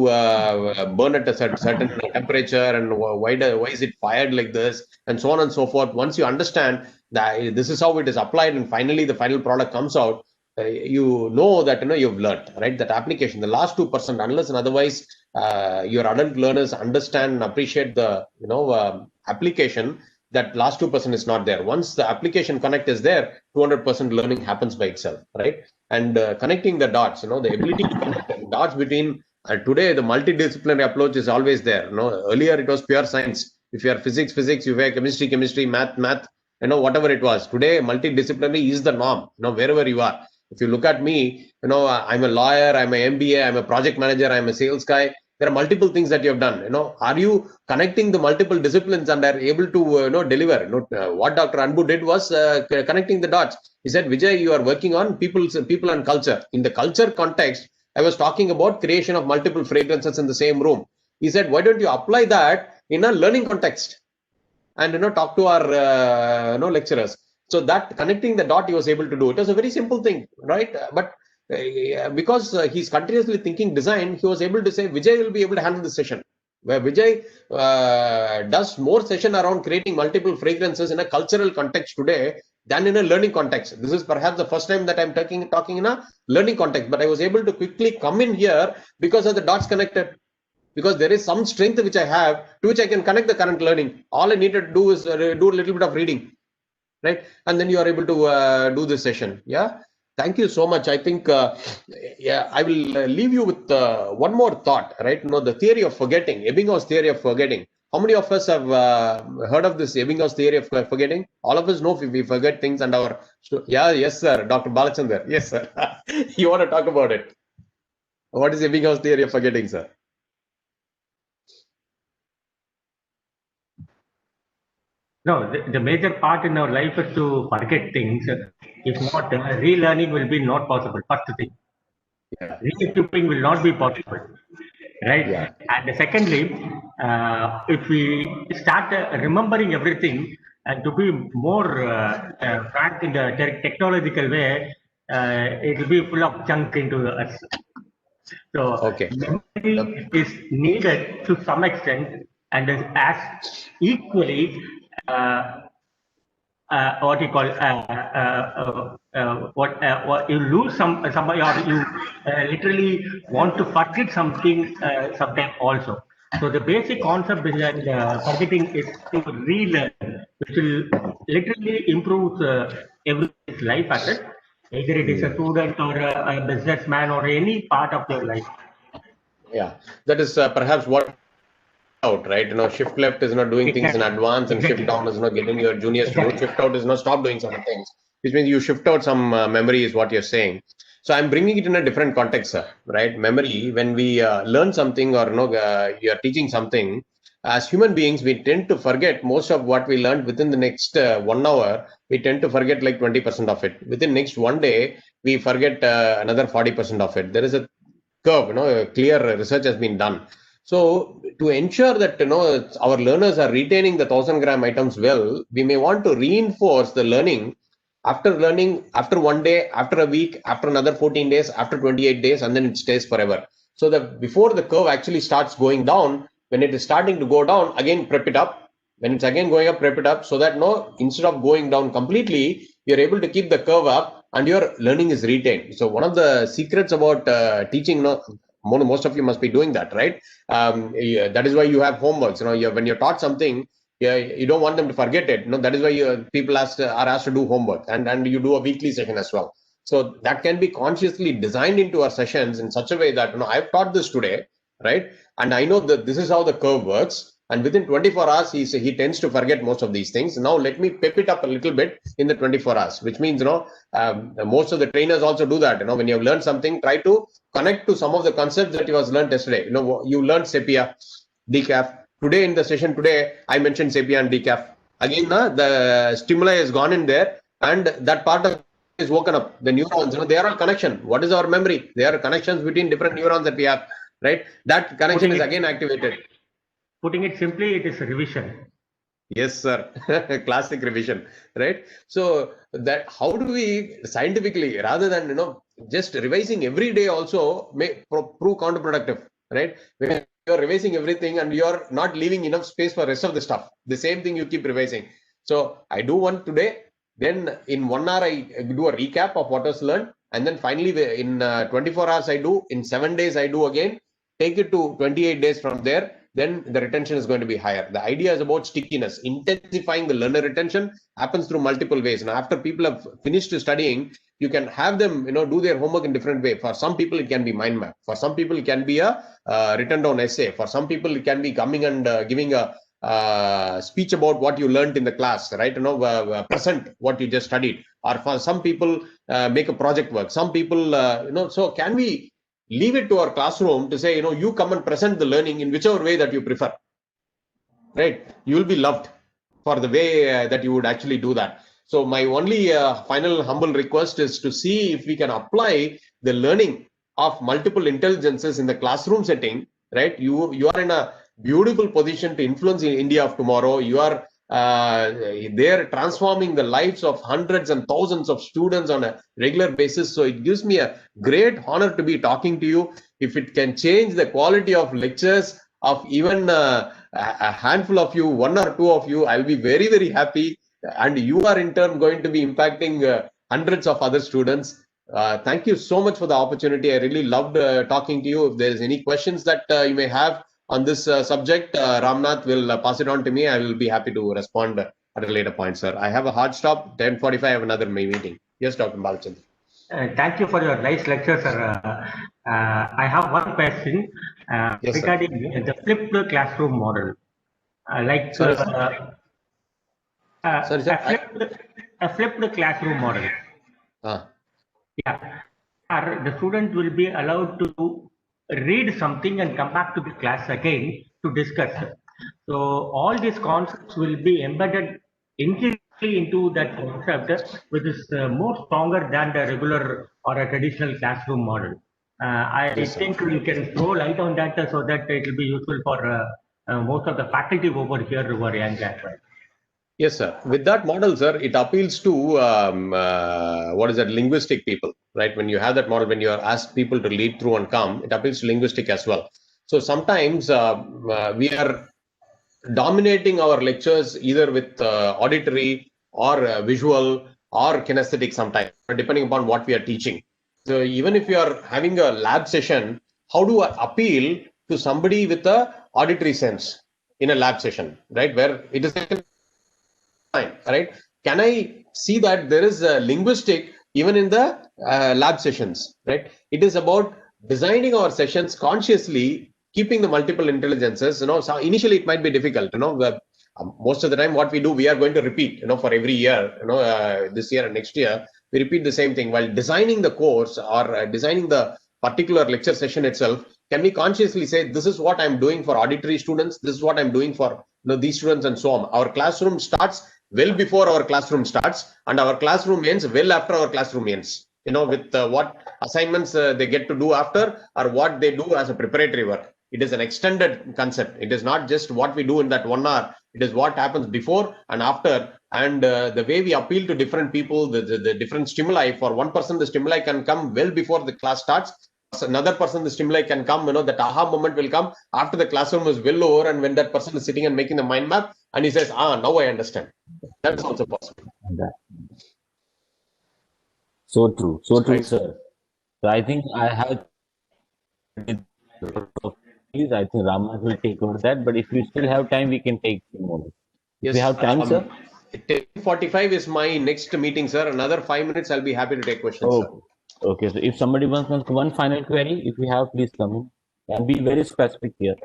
burn at a certain temperature, and why is it fired like this, and so on and so forth. Once you understand that this is how it is applied, and finally the final product comes out, you know that you've learned, right? That application. The last 2%, unless and otherwise your adult learners understand and appreciate the application, that last 2% is not there. Once the application connect is there, 200% learning happens by itself, right? And connecting the dots, the ability to connect the dots between today, the multidisciplinary approach is always there. Earlier it was pure science. If you are physics, you were chemistry, math, whatever it was. Today, multidisciplinary is the norm. Wherever you are. If you look at me, I'm a lawyer, I'm an MBA, I'm a project manager, I'm a sales guy. There are multiple things that you have done. Are you connecting the multiple disciplines and are able to deliver? What Dr. Anbu did was connecting the dots. He said, Vijay, you are working on people and culture. In the culture context, I was talking about creation of multiple fragrances in the same room. He said, why don't you apply that in a learning context and talk to our lecturers? So that connecting the dot he was able to do. It was a very simple thing, right? But because he's continuously thinking design, he was able to say, Vijay will be able to handle the session. Where Vijay does more session around creating multiple fragrances in a cultural context today than in a learning context. This is perhaps the first time that I'm talking in a learning context, but I was able to quickly come in here because of the dots connected. Because there is some strength which I have, to which I can connect the current learning. All I needed to do is do a little bit of reading, right? And then you are able to do this session. Yeah. Thank you so much. I think, I will leave you with one more thought, right? The theory of forgetting, Ebbinghaus theory of forgetting. How many of us have heard of this Ebbinghaus theory of forgetting? All of us know if we forget things and yes, sir. Dr. Balachandar. Yes, sir. You want to talk about it? What is Ebbinghaus theory of forgetting, sir? No, the major part in our life is to forget things. If not, relearning will be not possible. First thing, re-equipping will not be possible, right? Yeah. And secondly, if we start remembering everything and to be more frank in the technological way, it will be full of junk into us. So memory is needed to some extent, and as equally. What you call what you lose somebody, or you literally want to forget something sometime also. So the basic concept behind forgetting is to relearn, which will literally improve everyone's life asset, either it is a student or a businessman or any part of your life. Yeah, that is perhaps what out, right? Shift left is not doing things in advance, and shift down is not getting your juniors to do. Shift out is not stop doing certain things, which means you shift out some memory is what you're saying. So I'm bringing it in a different context, sir, right? Memory, when we learn something or you're teaching something, as human beings, we tend to forget most of what we learned within the next 1 hour. We tend to forget like 20% of it. Within next 1 day, we forget another 40% of it. There is a curve, clear research has been done. So to ensure that our learners are retaining the 1,000-gram items well, we may want to reinforce the learning after 1 day, after a week, after another 14 days, after 28 days, and then it stays forever. So that before the curve actually starts going down, when it is starting to go down, again prep it up. When it's again going up, prep it up, so that instead of going down completely, you're able to keep the curve up and your learning is retained. So one of the secrets about teaching, most of you must be doing that, right? That is why you have homeworks. When you're taught something, you don't want them to forget it. That is why people are asked to do homework, and you do a weekly session as well. So that can be consciously designed into our sessions in such a way that I've taught this today, right? And I know that this is how the curve works. and within 24 hours he tends to forget most of these things. Now let me pep it up a little bit in the 24 hours, which means most of the trainers also do that. When you have learned something, try to connect to some of the concepts that you have learned yesterday. You learned SEPIA, decaf. Today in the session today, I mentioned SEPIA and decaf. Again, the stimuli has gone in there, and that part of is woken up. The neurons, they are all connection. What is our memory? They are connections between different neurons that we have, right? That connection is again activated. Putting it simply, it is a revision. Yes, sir. Classic revision, right? So that how do we scientifically, rather than just revising every day, also may prove counterproductive, right? When you're revising everything and you're not leaving enough space for rest of the stuff, the same thing you keep revising. So I do one today, then in 1 hour I do a recap of what was learned, and then finally in 24 hours I do, in 7 days I do again, take it to 28 days from there. Then the retention is going to be higher. The idea is about stickiness. Intensifying the learner retention happens through multiple ways. Now, after people have finished studying, you can have them, do their homework in different way. For some people, it can be mind map. For some people, it can be a written down essay. For some people, it can be coming and giving a speech about what you learned in the class, right? Present what you just studied. Or for some people, make a project work. Some people, so can we leave it to our classroom to say, you come and present the learning in whichever way that you prefer, right? You will be loved for the way that you would actually do that. So my only final humble request is to see if we can apply the learning of multiple intelligences in the classroom setting, right? You are in a beautiful position to influence India of tomorrow. You are they're transforming the lives of hundreds and thousands of students on a regular basis. So it gives me a great honor to be talking to you. If it can change the quality of lectures of even a handful of you, 1 or 2 of you, I'll be very, very happy. And you are in turn going to be impacting hundreds of other students. Thank you so much for the opportunity. I really loved talking to you. If there's any questions that you may have on this subject, Ramnath will pass it on to me. I will be happy to respond at a later point, sir. I have a hard stop. 10:45, I have another meeting. Yes, Dr. Balachandra. Thank you for your nice lecture, sir. I have one question Yes, regarding the flipped classroom model. Sorry, a flipped classroom model. Yeah, the student will be allowed to read something and come back to the class again to discuss. So all these concepts will be embedded into that concept, which is more stronger than the regular or a traditional classroom model. I think we can throw light on that so that it will be useful for most of the faculty over here who are young as well. Yes, sir. With that model, sir, it appeals to linguistic people, right? When you have that model, when you are asked people to lead through and come, it appeals to linguistic as well. So sometimes we are dominating our lectures either with auditory or visual or kinesthetic sometimes, depending upon what we are teaching. So even if you are having a lab session, how do I appeal to somebody with a auditory sense in a lab session, right? Where it is right? Can I see that there is a linguistic even in the lab sessions, right? It is about designing our sessions consciously, keeping the multiple intelligences. So initially it might be difficult. Most of the time, what we do, we are going to repeat. For every year, this year and next year, we repeat the same thing. While designing the course or designing the particular lecture session itself, can we consciously say, this is what I'm doing for auditory students, this is what I'm doing for these students, and so on. Our classroom starts well before our classroom starts, and our classroom ends well after our classroom ends. With what assignments they get to do after, or what they do as a preparatory work. It is an extended concept. It is not just what we do in that 1 hour. It is what happens before and after, and the way we appeal to different people, the different stimuli. For one person, the stimuli can come well before the class starts. Another person, the stimuli can come, that aha moment will come after the classroom is well over, and when that person is sitting and making the mind map, and he says, now I understand. That's also possible. So true, sir. So I think I have. I think Ramnath will take over that, but if we still have time, we can take a moment. Yes, we have time, sir. 10:45 is my next meeting, sir. Another 5 minutes, I'll be happy to take questions. Oh, sir. Okay. So if somebody wants one final query, if you have, please come in and be very specific here.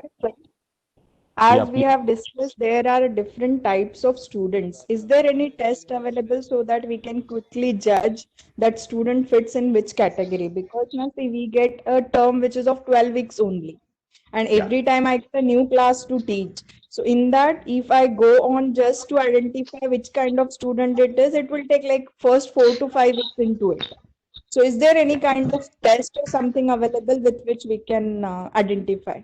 Yeah, as we please. have discussed, there are different types of students. Is there any test available so that we can quickly judge that student fits in which category? Because now see, we get a term which is of 12 weeks only, and Yeah. every time I get a new class to teach. So in that, if I go on just to identify which kind of student it is, it will take like first 4 to 5 weeks into it. So is there any kind of test or something available with which we can identify?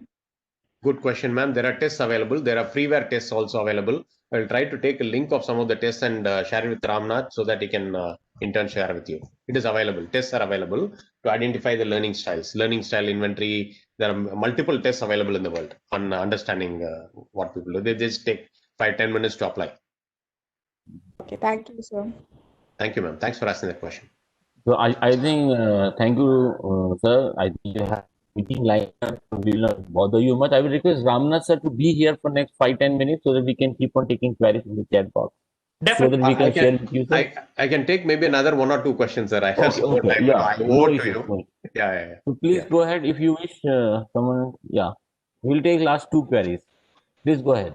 Good question, ma'am. There are tests available. There are freeware tests also available. I'll try to take a link of some of the tests and share it with Ramnath so that he can in turn share with you. It is available. Tests are available to identify the learning styles, learning style inventory. There are multiple tests available in the world on understanding what people do. They just take 5-10 minutes to apply. Okay, thank you, sir. Thank you, ma'am. Thanks for asking that question. So I think, thank you, sir. I think you have meeting lined up, so we will not bother you much. I will request Ramnath sir to be here for next 5-10 minutes so that we can keep on taking queries in the chat box. So that we I can share with you, sir. I can take maybe another 1 or 2 questions, sir. I have Okay, some more okay, time. yeah, no Over to issues. you. No. Yeah. So please Yeah. go ahead if you wish. Someone, yeah, we'll take last 2 queries. Please go ahead.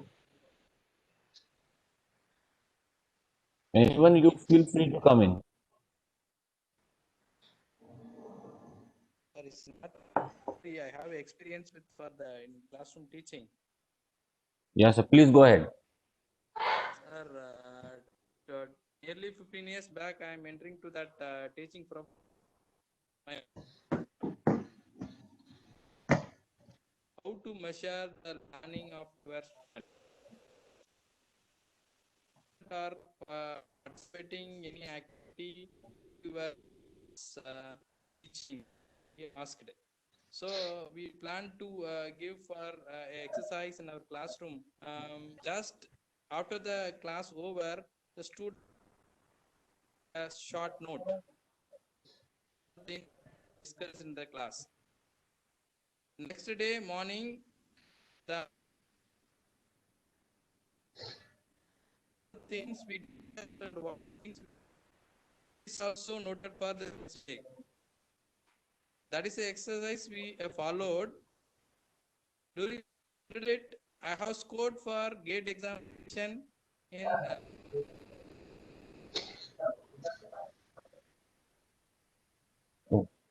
Anyone, you feel free to come in. Sir, it's not free. I have experience with for the in classroom teaching. Yeah, sir, please go ahead. Sir, nearly 15 years back, I am entering to that teaching from how to measure the learning of your student or participating any activity you were teaching. He asked. So we plan to give for exercise in our classroom. Just after the class over, the student a short note discussed in the class. Next day morning, the things we did, what things is also noted for the mistake. That is the exercise we followed. During it, I have scored for GATE examination in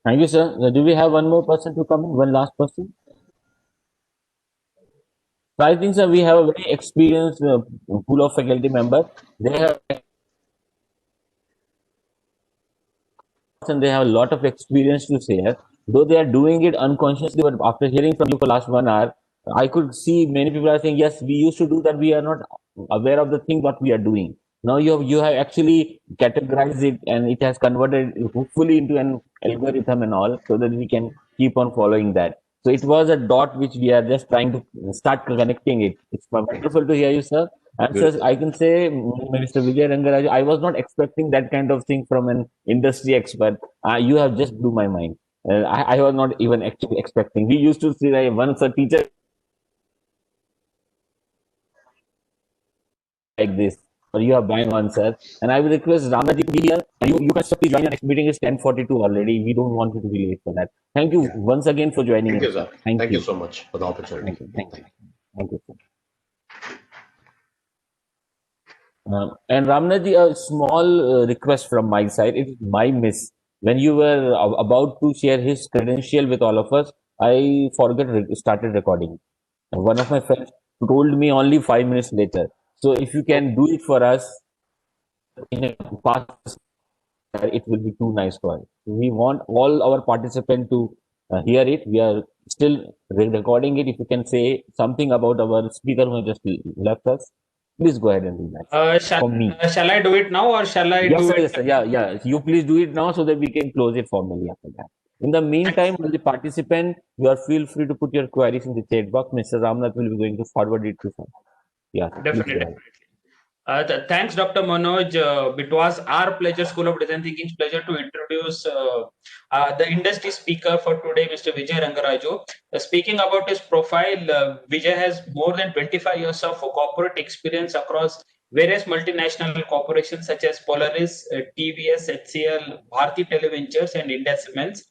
Thank you, sir. Do we have one more person to come in? One last person? So I think, sir, we have a very experienced pool of faculty members. They have and they have a lot of experience to share. Though they are doing it unconsciously, but after hearing from you for last 1 hour, I could see many people are saying, yes, we used to do that. We are not aware of the thing what we are doing. Now you have actually categorized it and it has converted hopefully into an algorithm and all so that we can keep on following that. So it was a dot which we are just trying to start connecting it. It's wonderful to hear you, sir. And sir, I can say, Mr. Vijay Rangaraj, I was not expecting that kind of thing from an industry expert. You have just blew my mind. I was not even actually expecting. We used to see that once a teacher like this, or you are buying one, sir. And I will request Ramnaji to be here. And you can please join. Our next meeting is 10:42 already. We don't want you to be late for that. Thank you once again for joining Thank you, us. sir. Thank you so much for the opportunity. Thank you. Thank you, sir. And Ramnaji, a small request from my side. It is my miss. When you were about to share his credential with all of us, I started recording. And one of my friends told me only 5 minutes later. So if you can do it for us in a past, it will be too nice for us. We want all our participants to hear it. We are still recording it. If you can say something about our speaker who just left us, please go ahead and do that. Shall I do it now or shall I Yes, do sir, it? yes, sir. Yeah. You please do it now so that we can close it formally after that. In the meantime, as a participant, you are feel free to put your queries in the chat box. Mr. Ramnath will be going to forward it to some. Yeah, Definitely. Thanks, Dr. Manoj. It was our pleasure, School of Design Thinking's pleasure to introduce the industry speaker for today, Mr. Vijay Rangaraju. Speaking about his profile, Vijay has more than 25 years of corporate experience across various multinational corporations such as Polaris, TVS, HCL, Bharti Televentures, and India Cements.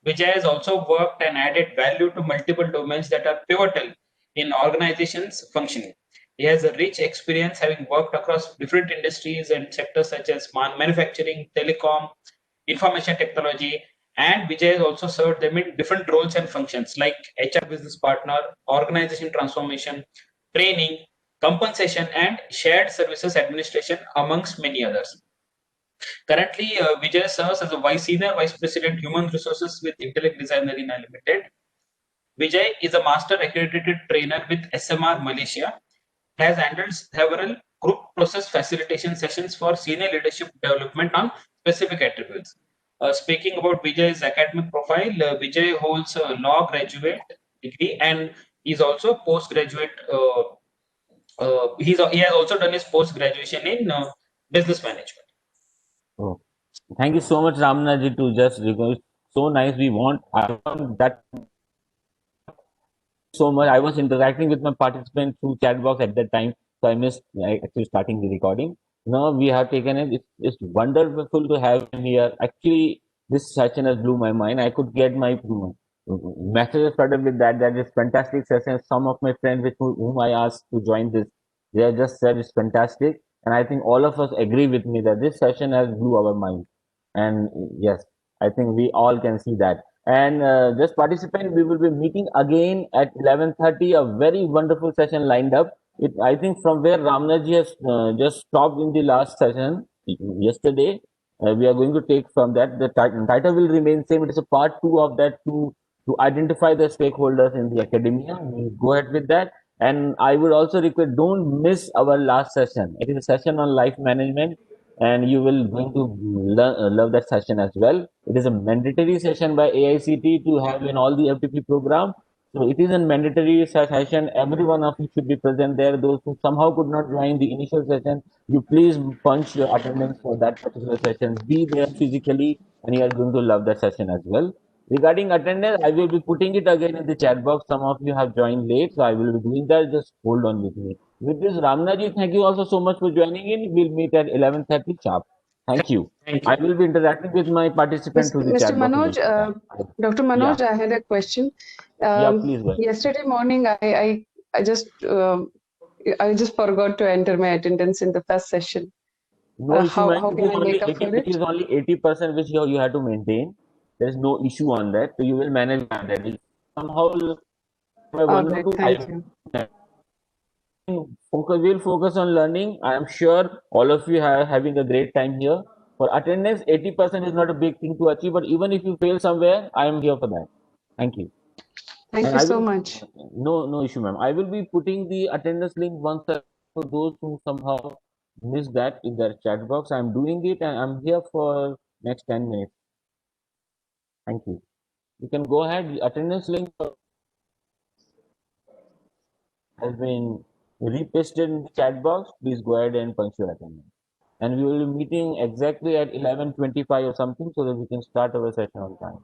Vijay has also worked and added value to multiple domains that are pivotal in organizations functioning. He has a rich experience having worked across different industries and sectors such as manufacturing, telecom, information technology, and Vijay has also served them in different roles and functions like HR business partner, organization transformation, training, compensation, and shared services administration, amongst many others. Currently, Vijay serves as a Senior Vice President Human Resources with Intellect Design Arena Limited. Vijay is a master accredited trainer with SMR Malaysia, has handled several group process facilitation sessions for senior leadership development on specific attributes. Speaking about Vijay's academic profile, Vijay holds a law graduate degree and is also postgraduate. He has also done his post graduation in business management. Oh, thank you so much, Ramnaji, to just because so nice. I want that so much. I was interacting with my participants through chat box at that time, so I missed actually starting the recording. Now we have taken it. It's wonderful to have him here. Actually, this session has blew my mind. I could get my messages started with that. That is fantastic session. Some of my friends with whom I asked to join this, they have just said it's fantastic, and I think all of us agree with me that this session has blew our mind. And yes, I think we all can see that. And just participant, we will be meeting again at 11:30. A very wonderful session lined up. I think from where Ramnaji has just stopped in the last session yesterday, we are going to take from that. The title will remain same. It is a part 2 of that to identify the stakeholders in the academia. We'll go ahead with that. And I would also request, don't miss our last session. It is a session on life management, and you will going to love that session as well. It is a mandatory session by AICT to have in all the FTP program. So it is a mandatory session. Every one of you should be present there. Those who somehow could not join the initial session, you please punch your attendance for that particular session. Be there physically, and you are going to love that session as well. Regarding attendance, I will be putting it again in the chat box. Some of you have joined late, so I will be doing that. Just hold on with me. With this, Ramnaji, thank you also so much for joining in. We'll meet at 11:30 sharp. Thank you. I will be interacting with my participants through the Mr. chat box. Manoj, Dr. Manoj, Yeah. I had a question. Yeah, please go ahead. Yesterday morning, I just forgot to enter my attendance in the first session. No issue, How ma'am. can I make up for It it? is only 80% which you have to maintain. There is no issue on that. So you will manage that. Somehow, All right, thank you. We'll focus on learning. I am sure all of you are having a great time here. For attendance, 80% is not a big thing to achieve, but even if you fail somewhere, I am here for that. Thank you. Thank And you I so will, much. no issue, ma'am. I will be putting the attendance link once for those who somehow missed that in their chat box. I'm doing it and I'm here for next 10 minutes. Thank you. You can go ahead. The attendance link has been repasted in the chat box. Please go ahead and punch your attendance. And we will be meeting exactly at 11:25 or something so that we can start our session on time.